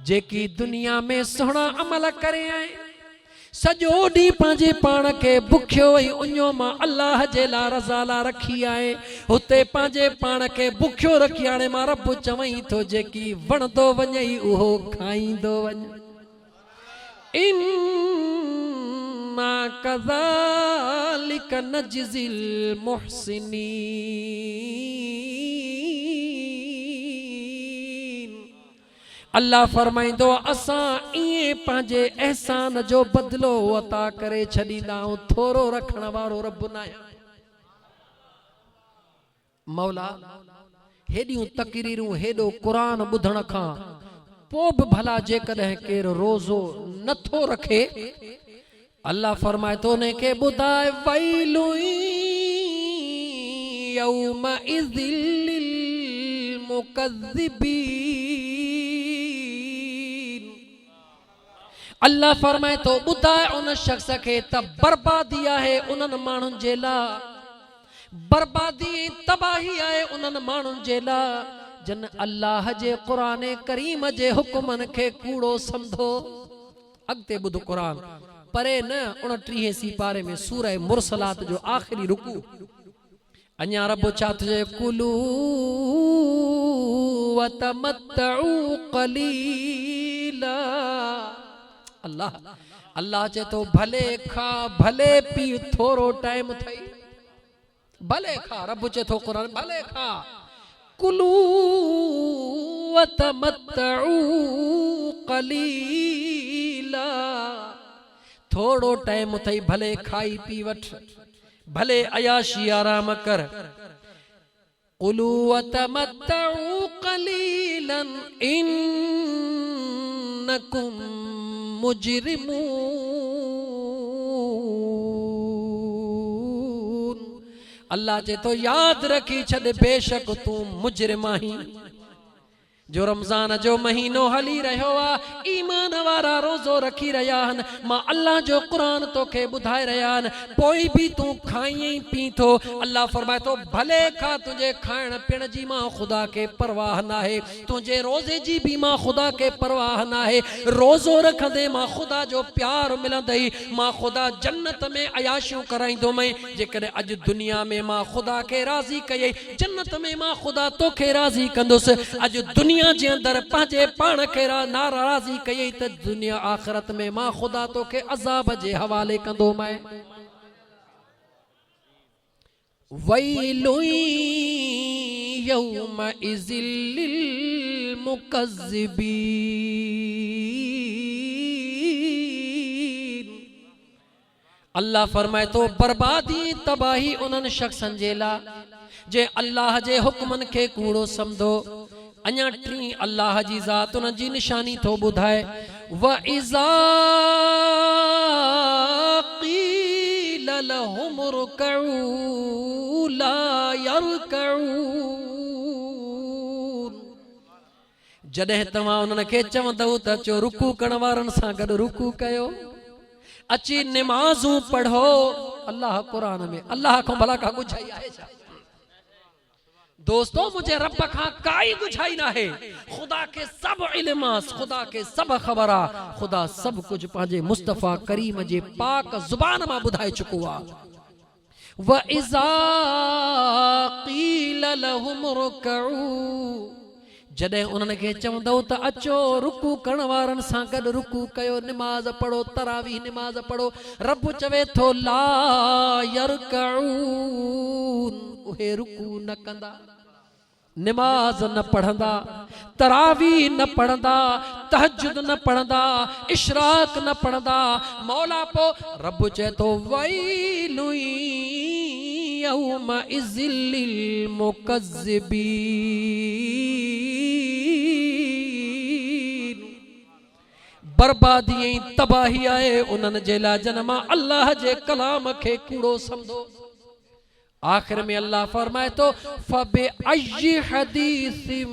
जेकी दुनिया में सोहना अमल करे आए सजो डी पांजे पाण के भुखियो ऐं उन्यो मां अल्लाह जे ला रज़ा ला रखी आए हुते पांजे पाण के भुखियो रखी हाणे मां रब चवई थो जेकी वणदो वञई उहो खाईंदो वञ इन्ना कज़ालिक नज्ज़िल मुहसिनीन अल्लाह फरमाइंदो असां इए पांजे एहसान जो बदलो अता करे छडींदा थोरो रखण वारो रब न आहे मौला हेडियूं तकरीरूं हेडो कुरान बुधण खां पो भी भला जे कदे केर रोजो नथो रखे अल्लाह फरमाए तो ने के बुधाए वैलु यौमा इज़िल मुकज़्ज़िबीन अल्लाह फरमाए तो बुधाए उन शख्स के त बर्बादी है उनन मानुन जे ला बर्बादी तबाही है उनन मानुन जे ला जन अल्लाह जे कुरान करीम जे हुक्मन के कूड़ो समझो अगते बुध कुरान परे न 29 सी पारे में सूरह मुरसलात जो आखिरी रुकू अञा रब छा थो चए कुलू वतमत्तऊ क़लीला। अल्लाह अल्लाह चए तो भले खा भले पी थोरो टाइम थई, भले खा। रब चए तो कुरान भले खा कुलू वतमत्तऊ क़लीला, थोड़ो टाइम थई भले खाई पी वठ, भले अयाशी आराम कर। कुलू वतमत्तऊ क़लीलन इन्नकुम मुजरिमून। अल्लाह जे तो याद रखी छद बेशक तू मुजरिम आहीं। जो रमजान जो महीनो हली रहो आ, ईमान वारा रोजो रखी रहा हन, मां अल्लाह जो कुरान तोखे बुधाए रहा हन, पोई भी तू खाई पी थो। अल्लाह फरमाए तो भले खा, तुझे खाण पीण जी मां खुदा के परवाह ना है, तुझे रोजे जी भी मां खुदा के परवाह ना है। रोजो रखंदे मां खुदा जो प्यार मिलंदई, मां खुदा जन्नत में अयाशियूं कराईंदो मैं। जेकॾहिं अॼु दुनिया में मां खुदा के राज़ी कई, जन्नत में मां खुदा तोखे राज़ी कंदुसि। अॼु दुनिया जे अंदर पंहिंजे पाण खे नाराज़ी कई त दुनिया आखिरत में मां खुदा तोखे अज़ाब जे हवाले कंदो मैं। वैलु यौमइज़िल लिल मुकज़्ज़िबीन। अल्लाह फरमाए तो बर्बादी तबाही उन्हनि शख्सन जे ला जे अल्लाह जे हुक्मन खे कूड़ो समझो। अञा टी अल्लाह जी ज़ात उन जी निशानी थो बुधाए। व इज़ा क़ील लहुम रुकऊ ला यरकऊन। जॾहिं तव्हां उन्हनि खे चवंदव त अचो रुकू करण वारनि सां गॾु रुकू कयो, अची निमाज़ूं पढ़ो। अल्लाह कुरान में अल्लाह खां भला का गुझाई आहे छा? दोस्तों मुझे रब खां काई गुझाई ना है। खुदा के सब इल्मास, खुदा के सब खबरा, खुदा सब कुछ पांजे मुस्तफा करीम जे पाक जुबान मां बुधाए चुको आ। व इज़ा क़ील लहुम रुकऊ, जॾहिं उन्हनि खे चवंदव त अचो रुकू करण वारनि सां गॾु रुकू कयो, निमाज़ पढ़ो, तरावी निमाज़ पढ़ो। रब चवे थो ला यरकऊन, उहे रुकू न कंदा, निमाज न पढ़ंदा, तरावी न पढ़ंदा, तहज्जुद न पढ़ंदा, इशराक न पढ़ंदा। मौला पो रब चए तो वैलु यौमइज़िल लिल मुकज़्ज़िबीन। बर्बादी ऐं तबाही आहे उन्हनि जे लाइ जन मां अल्लाह जे कलाम खे कूड़ो समझो। आखिर में अल्लाह फरमाए तो फबे अय्यि हदीसिम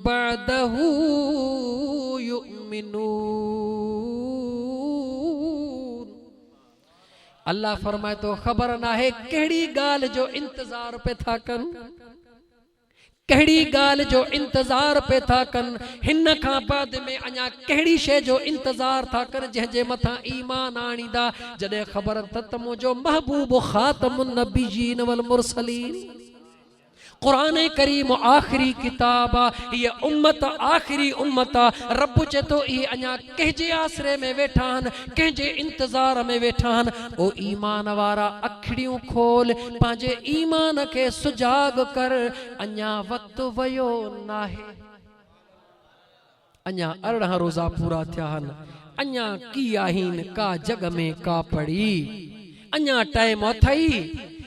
बअदहू युमिनून। अल्लाह फरमाए तो खबर ना है कहिड़ी गाल जो इंतजार पे था कन, कहिड़ी गाल जो इंतजार पे था कन, हिन खां बाद में अञा कहिड़ी शइ जो इंतजार था कर जंहिंजे मथां ईमान आणींदा। जॾहिं ख़बर त मुंहिंजो महबूब ख़ातमुन नबिय्यीन वल मुरसलीन, कुरान करीम आखिरी किताब आ, ये उम्मत आखिरी उम्मत आ। रब चए तो ये अञा कंहिंजे आसरे में वेठा आहिनि, कंहिंजे इंतजार में वेठा आहिनि। ओ ईमान वारा अखिड़ियूं खोल, पंहिंजे ईमान खे सुजाग कर, अञा वक़्तु वयो नाहे। अञा 18 रोज़ा पूरा थिया आहिनि, अञा की आहिनि का जग में का पड़ी, अञा टाइम अथई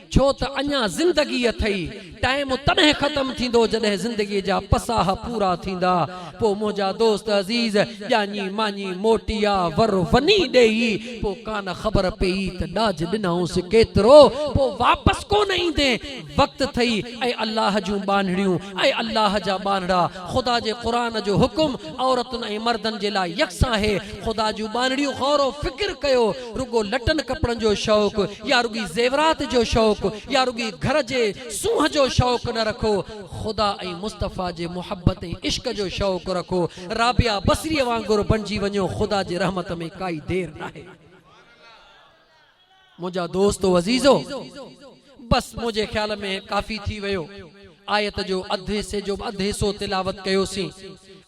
छो त अञा जिंदगी अथई। टाइम तॾहिं ख़त्म थींदो जॾहिं ज़िंदगी जा पसाह पूरा थींदा। पोइ मुंहिंजा दोस्त अज़ीज़ ॼाणी मानी मोटिया वर वनी ॾेई, पोइ कान ख़बर पई त ॾाज ॾिनऊंसि केतिरो, पोइ वापसि कोन ईंदे। वक़्तु थई ऐं अल्लाह जूं बानड़ियूं ऐं अल्लाह जा बानड़ा, ख़ुदा जे क़ुरान जो हुकुम औरतुनि ऐं मर्दनि जे लाइ यकसां आहे। ख़ुदा जूं बानड़ियूं गौर फ़िक्र कयो, रुगो लटनि कपिड़नि जो शौक़ु या रुगी ज़ेवरात जो शौक़ु या रुगी घर जे सूंह जो शौक़ न रखो, खुदा ऐं मुस्तफ़ा जे मोहब्बत ऐं इश्क जो शौक़ रखो। राबिया बसरीअ वांगुरु बणिजी वञो, खुदा जे रहमत में काई देर नाहे। मुंहिंजा दोस्तो अज़ीज़ो, बस मुझे ख्याल में काफी थी वयो आयत जो अधे से जो अधे सो तिलावत कयोसी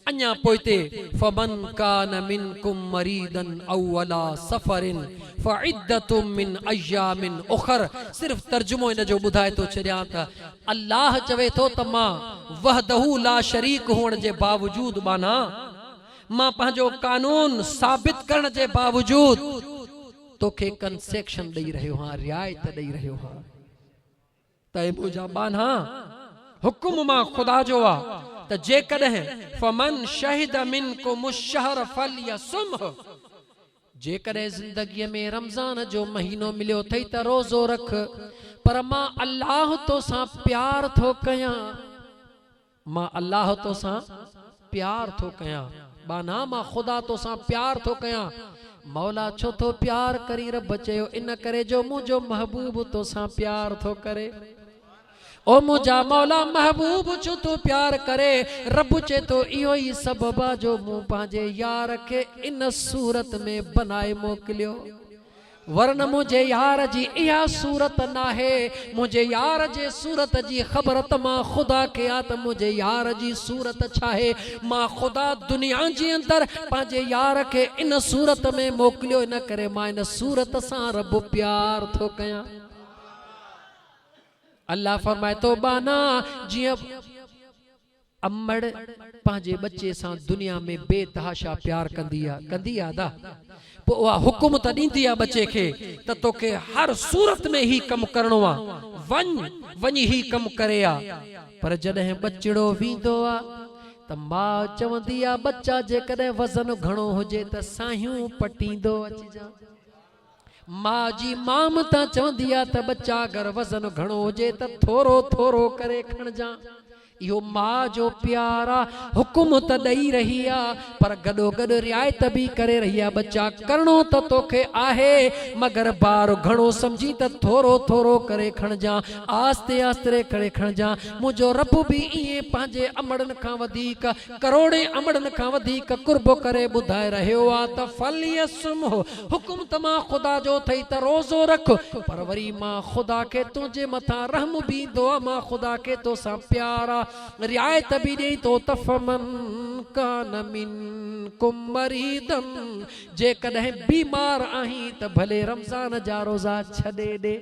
अन्या पोइते फमन कान मिनकुम मरीदन औ अला सफरिन फइद्दतुम मिन अय्यामिन उखर। सिर्फ तर्जुमो इन जो बुधाए तो छरिया त अल्लाह चवे तो तमा वहदहू ला शरीक होण जे बावजूद बाना मां पंहिंजो कानून साबित करण जे बावजूद तोखे कंसेक्शन ॾेई रहियो हां, रियायत ॾेई रहियो हां। त मुंहिंजा बाना हुकुम मां खुदा जो आ त जेकॾहिं फमन शहिद मिनकुम अश-शहर फलयसुमह, जेकॾहिं जिंदगीअ में रमज़ान जो महीनो मिलियो थई त रोज़ो रख। पर मां अल्लाह तो सां प्यार थो कयां, मां अल्लाह तो सां प्यार थो कयां बाना, मां खुदा तो सां प्यार थो कयां। मौला छो तो प्यार करी? रब चयो इन करे जो मुझो महबूब तो सां प्यार थो करे। ओ मुझा मौला महबूब छो तो प्यार करे? रब चे तो इहो ही सबबा जो मूं पंहिंजे यार खे इन सूरत में बनाए मोकिलियो, वरन मुझे यार जी इहा सूरत नाहे। मुझे यार जे सूरत जी ख़बर त मां खुदा के आ त मुझे यार जी सूरत छाहे? मां खुदा दुनिया जे अंदर पंहिंजे यार के इन सूरत में मोकिलियो, इन करे मां इन सूरत सां रब प्यार थो कयां। अल्लाह फरमाए तो बाना जिया अम्मड़ पंहिंजे बच्चे सां दुनिया में बेतहाशा प्यार कंदी आ दा, पो उहा हुकुम त ॾींदी आ बच्चे खे त तोखे हर सूरत में ही कम करणो आ, वञ ही कम करे आ। पर जॾहिं बचड़ो वींदो आ त मां चवंदी आ बच्चा जेकॾहिं वज़न घणो हुजे त साहियूं पटींदो अचिजा। मां जी मामता चवंदी आ त बच्चा अगर वज़न घणो हुजे त थोरो थोरो करे खणजा। इहो मां जो प्यार आ, हुकुम त ॾेई रही आ पर गॾो गॾु रियायत भी करे रही आ। बच्चा करणो त तोखे आहे, मगर बार घणो समझी त थोरो थोरो करे खणजा, आस्ते आस्ते करे खणजा। मुझो रब भी इए पंहिंजे अमड़न खां वधीक, करोड़े अमड़न खां वधीक कुर्ब करे बुधाए रहियो आ त फलयसुम, हुकुम त मां खुदा जो थई त रोज़ो रख। पर वरी मां खुदा के तुझे मथा रहम भी दो, मां खुदा के तो सा प्यार आ, रियायत भी ॾेई तो त फमन कान मिनकुम मरीदन, जेकॾहिं बीमार आहीं त भले रमज़ान जा रोज़ा छॾे ॾे।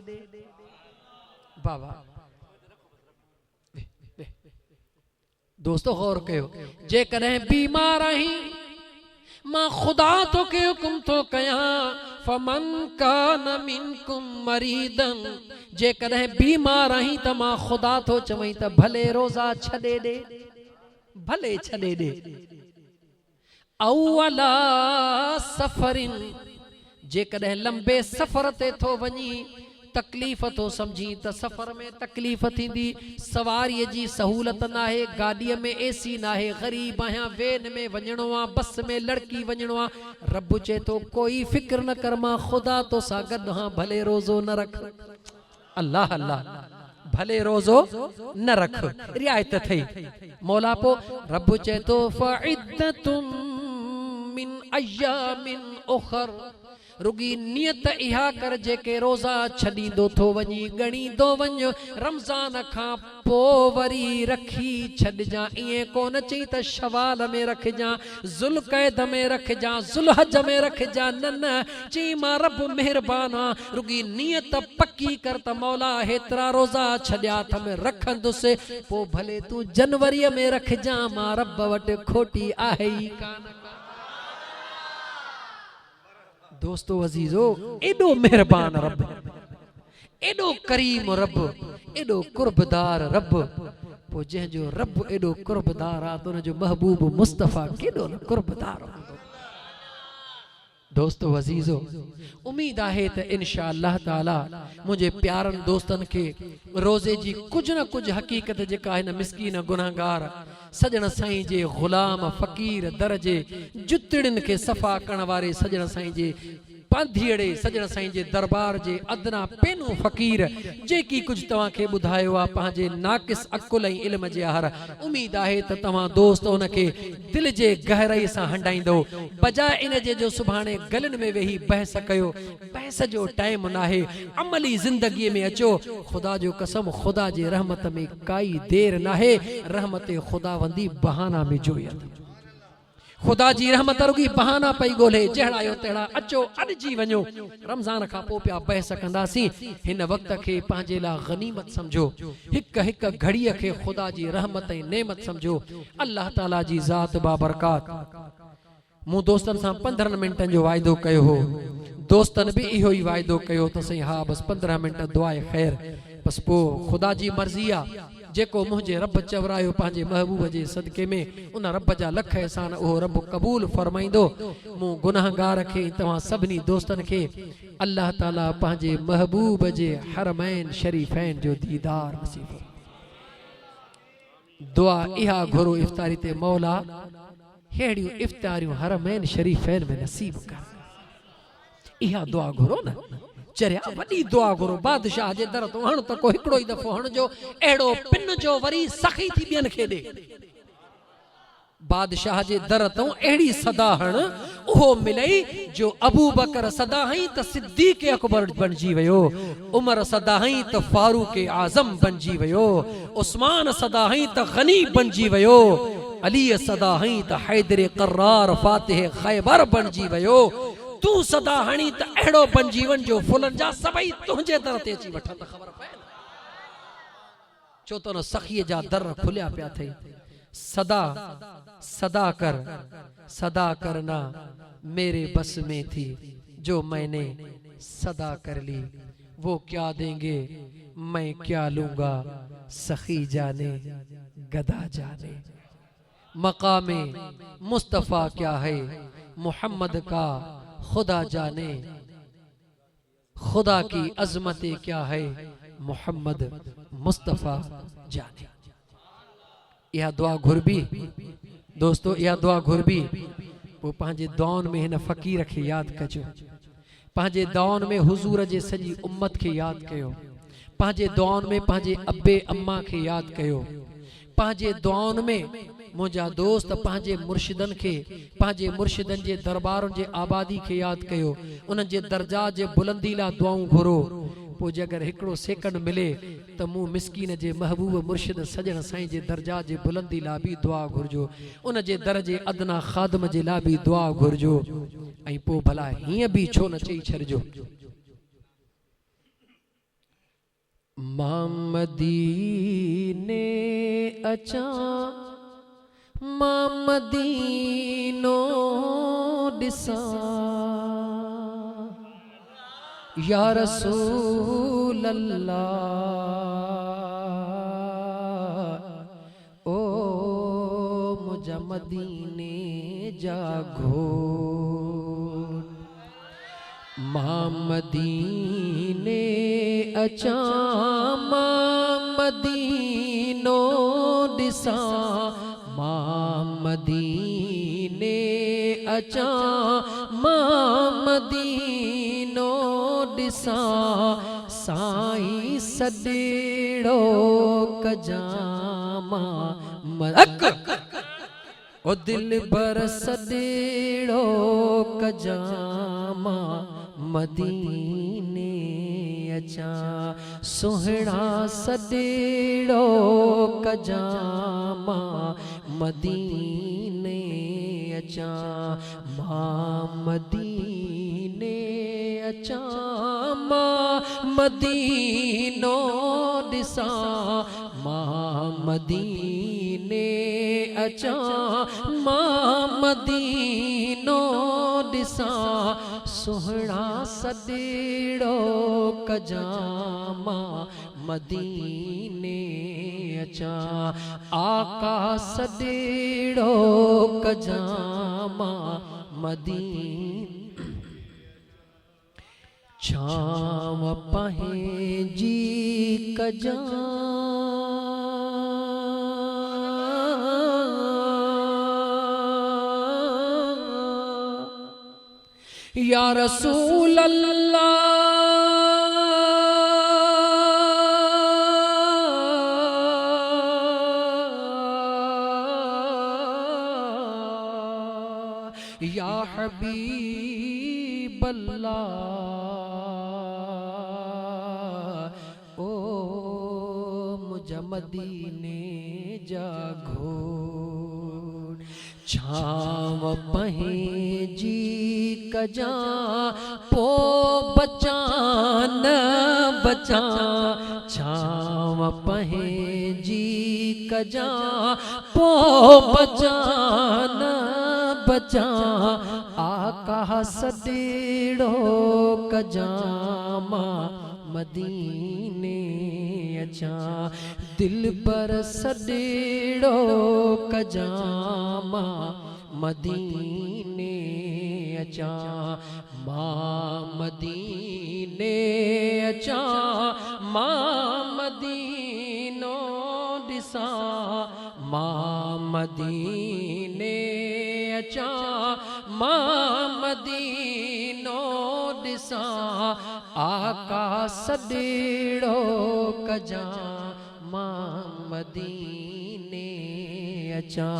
बाबा दोस्तो गौर कयो, जेकॾहिं बीमार आहीं मां खुदा तो के हुकुम तो कयां फमन कान मिनकुम मरीदन, जेकॾहिं बीमार आहीं त मां खुदा तो चवई त भले रोज़ा छॾे ॾे, भले छॾे ॾे। औ अला सफरिन, जेकॾहिं लंबे सफ़र ते थो वञी तकलीफ़ तो समझी त सफ़र में तकलीफ़ थींदी, सवारीअ जी सहूलत नाहे, गाॾीअ में एसी नाहे, ग़रीब आहियां, वेन में वञणो आ, बस में लड़की वञणो आ। रब चए तो कोई फिक्र न कर, मां खुदा तो सां गॾु हां, भले रोज़ो न रख। अल्लाह अल्लाह, भले रोज़ो न रख, रियायत थई। मौला पो रब चए तो फइद्दतुम मिन अय्यामिन उखर, रुगी नियत इहा कर जेके रोज़ा छॾींदो थो वञी, ॻणींदो वञ, रमज़ान खां पोइ वरी रखी छॾिजां। ईअं कोन चई त शवाल में रखिजां, ज़ुल्क़ैद में रखिजां, ज़ुल्हज में रखिजां, न चई मां रब महिरबान आ, रुगी नियत पक्की कर त मौला हेतिरा रोज़ा छॾिया अथ में रखंदुसि, पोइ भले तूं जनवरीअ में रखिजां, मां रब वटि खोटी आहे ई कान। दोस्तो अजीजो, एडो मेहरबान रब, एडो करीम रब, एडो कुर्बदार रब, पो जंहिंजो रब एडो कुर्बदार आ त उनजो महबूब मुस्तफ़ा केडो न कुर्बदार हूंदो। दोस्तो अजीजो, उम्मीद आहे त इंशाअल्लाह ताला मुझे प्यारन दोस्तन के रोज़े जी कुछ न कुछ हकीकत जेका है न मिस्कीन गुनाहगार सजण साईं जे गुलाम फकीर दर जे जुतड़न के सफ़ा करण वारे सजण साईं जे पांधीड़े सजण साईं जे दरबार जे अदना पेनू फकीर जेकी कुछ तवां खे ॿुधायो आहे पंहिंजे नाक़िस अकुल ऐं इल्म जे हर उम्मीद आहे त तव्हां दोस्त उनखे दिल जे गहराई सां हंडाईंदो बजाए इन जे जो सुभाणे गलन में वेही बहस कयो बहस जो टाइम नाहे अमली ज़िंदगीअ में अचो खुदा जो कसम खुदा जे रहमत में काई देर नाहे रहमत खुदावंदी बहाना में जोयत खुदा जी रहमत रुगी बहाना पई गोले जहड़ायो तेड़ा अचो अड़जी वञो रमज़ान खां पोइ पिया बहस कंदासीं हिन वक्त खे पंहिंजे लाइ गनीमत समझो हिक हिक घड़ीअ खे खुदा जी रहमत ऐं नेमत समझो अल्लाह ताला जी ज़ात बाबरकात मूं दोस्तनि सां 15 मिंटनि जो वाइदो कयो हो दोस्तनि बि इहो ई वाइदो कयो त सही हा बस 15 मिंट दुआए ख़ैर बस पोइ खुदा जी मर्ज़ी आहे जेको मुझे रब चवरायो पांजे महबूब जे सदके में उन रब जा लख एहसान ओ रब कबूल फरमाइंदो मु गुनाहगार खे तवा सबनी दोस्तन के अल्लाह ताला पांजे महबूब जे हरमैन शरीफैन जो दीदार नसीब दुआ इहा घुरो इफ्तारी ते मौला हेड़ियो इफ्तारियों हरमैन शरीफैन में नसीब कर इहा दुआ घुरो ना चरिया वडी दुआ घुरो बादशाह जे दर तो हण त को हिकड़ो ही दफो हण जो एड़ो पिन जो वरी सखी थी बियन खे दे बादशाह जे दर तो एड़ी सदा हण ओहो मिलई जो अबू बकर सदा हई त सिद्दीक अकबर बनजी वयो उमर सदा हई त फारूक आजम बनजी वयो उस्मान सदा हई त गनी बनजी वयो अली सदा हई त हैदर करार फातिह खैबर बनजी वयो तू सदा हणी त एड़ो बन जीवन जो फुलन जा सबई तुझे दर ते अची वठा त खबर पए छो तो न सखी जा दर खुलिया पिया थे सदा सदा करना मेरे बस में थी जो मैंने सदा कर ली वो क्या देंगे मैं क्या लूंगा सखी जाने गदा जाने मकामे मुस्तफा क्या है मोहम्मद का खुदा जाने खुदा की अजमतें क्या है मोहम्मद मुस्तफा जाने यह दुआ घुरबी दोस्तों यह दुआ घुरबी वो पांजे दौन में हिन फकीर के याद कजो पांजे दौन में हुजूर जे सजी उम्मत के याद कयो पांजे दौन में पांजे अब्बे अम्मा के याद कयो पांजे दौन में मुझा दोस्त पांजे मुर्शिदन के पांजे मुर्शिदन जे दरबारन जे आबादी के याद कयो उन जे दर्जा जे बुलंदी ला दुआऊं घुरो पो जगर हिकड़ो सेकंड मिले त मु मिस्कीन जे महबूब मुर्शिद सजण साईं जे दर्जा जे बुलंदी ला भी दुआ घुरजो उन जे दर जे अदना खादम जे ला भी दुआ घुरजो ऐं पो भला हिय भी छो न चई छरजो मदीने अचा मदीनो दिसा या रसूल अल्लाह ओ मुझा मदीने जागो मदीने अचा मदीनो दिसा मदीने अचा मदीनो दिसा साईं सदेड़ो कजामा ओ दिल बर सदेड़ो कजामा मदीने अचा सुहणा सदेड़ो कजामा मदीने अचा मदीने अचा मदीनो दिसा मदीने अचा मदीनो दिसा सुहणा सदेड़ो कजामा मदीने अचा आका सदेड़ो कजामा मदीने छाव पंहिंजी कजा या रसूल अल्लाह, या हबीब अल्लाह, ओ मुझ मदीने जागो छाव पहेजी कजा पो बचान बचा, छाव पहेजी कजा पो बचान बचा, आका सदेड़ो कजामा मदीने अचा, दिल पर सदेड़ो कजामा मदीने अचा, मां मदीने अचा, मां मदीनो दिसा, मां मदीने अचा, मां मदीनो दिसा, आका सदेड़ो कजा मां मदीने अचा,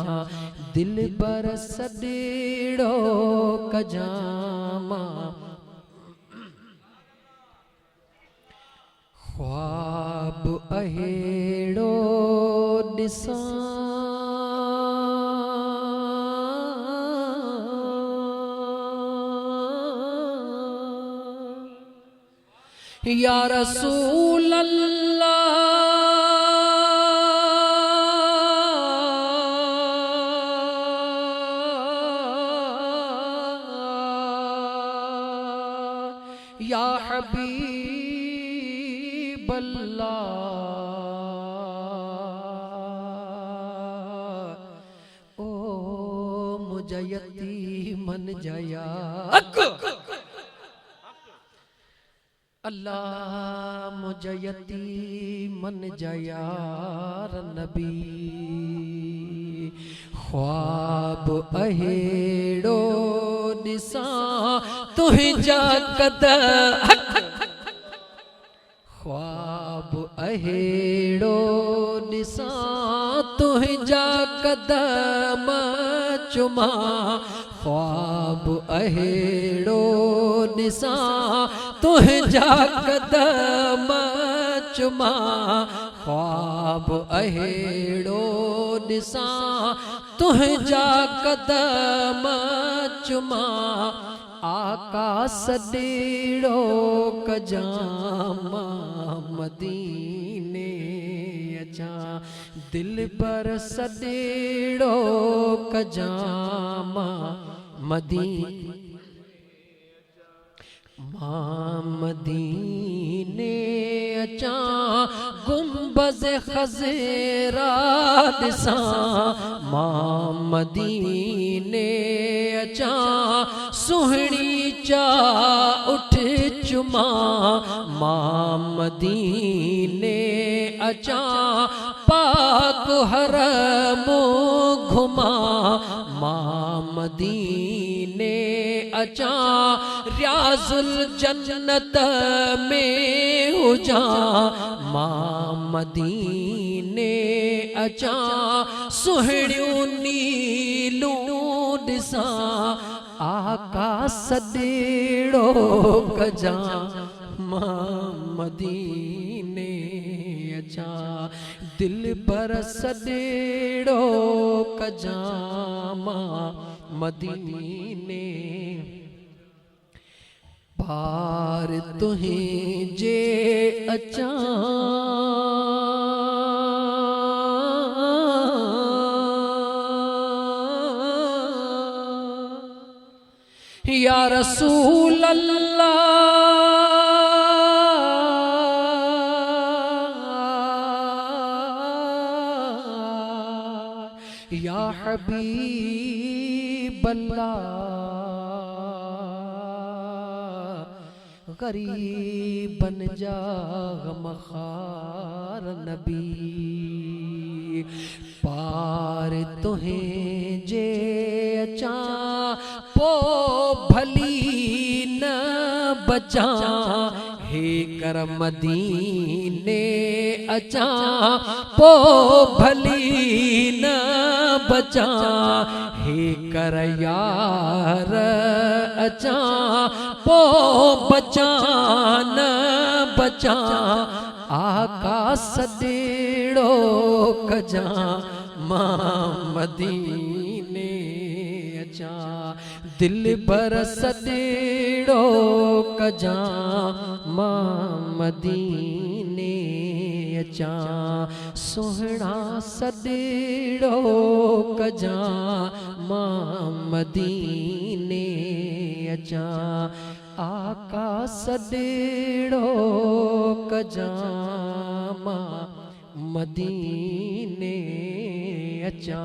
दिल पर सदेड़ो कजा मां, ख्वाब अहेड़ो दिसा, या रसूल अल्लाह, या हबीब अल्लाह, ओ मुझ यतीमन जया अल्लाह, मुझ यतीमन जयार नबी, ख्वाब अहेड़ो दिसा तुहिंजा कद, ख्वाब अहेड़ो दिसा तुहिंजा कदम चुमा, ख्वाब अहेड़ो दिसा तुहिंजा कदम चुमा, ख्वाब अहेड़ो दिसा तुहिंजा कदम चुमा, आका सदेड़ो कजामा मदीने अचा, दिल पर सदेड़ो कजामा मदीने, मां मदीने अचा गुंबज़ खज़ेरा दिसा, मां मदीने अचा सुहणी चा उठ चुमा, मां मदीने अचा पाक हरम घुमा, मां मदीने अचा रियाजुल जन्नत में हुजा, मां मदीने अचा सुहणियूं नीलूं दिसा, आका सदेड़ो कजा मां मदीने अचा, दिल पर सदेड़ो कजा मां मदीने, पार तुहें जे अचा या रसूल अल्लाह, या हबीब अल्लाह, गरीब बन जा गमखार नबी, पार तुहें जे अचा पो भली बचा हे कर मदीने अचा पो भली न बचा हे कर यार अचा पो बचा न बचा आका सदेड़ो कजा मां मदीने अचा दिल भर सदेड़ो कजा मां मदीने अचा सोहणा सदेड़ो कजा मां मदीने अचा आका सदेड़ो कजा मां मदीने अचा।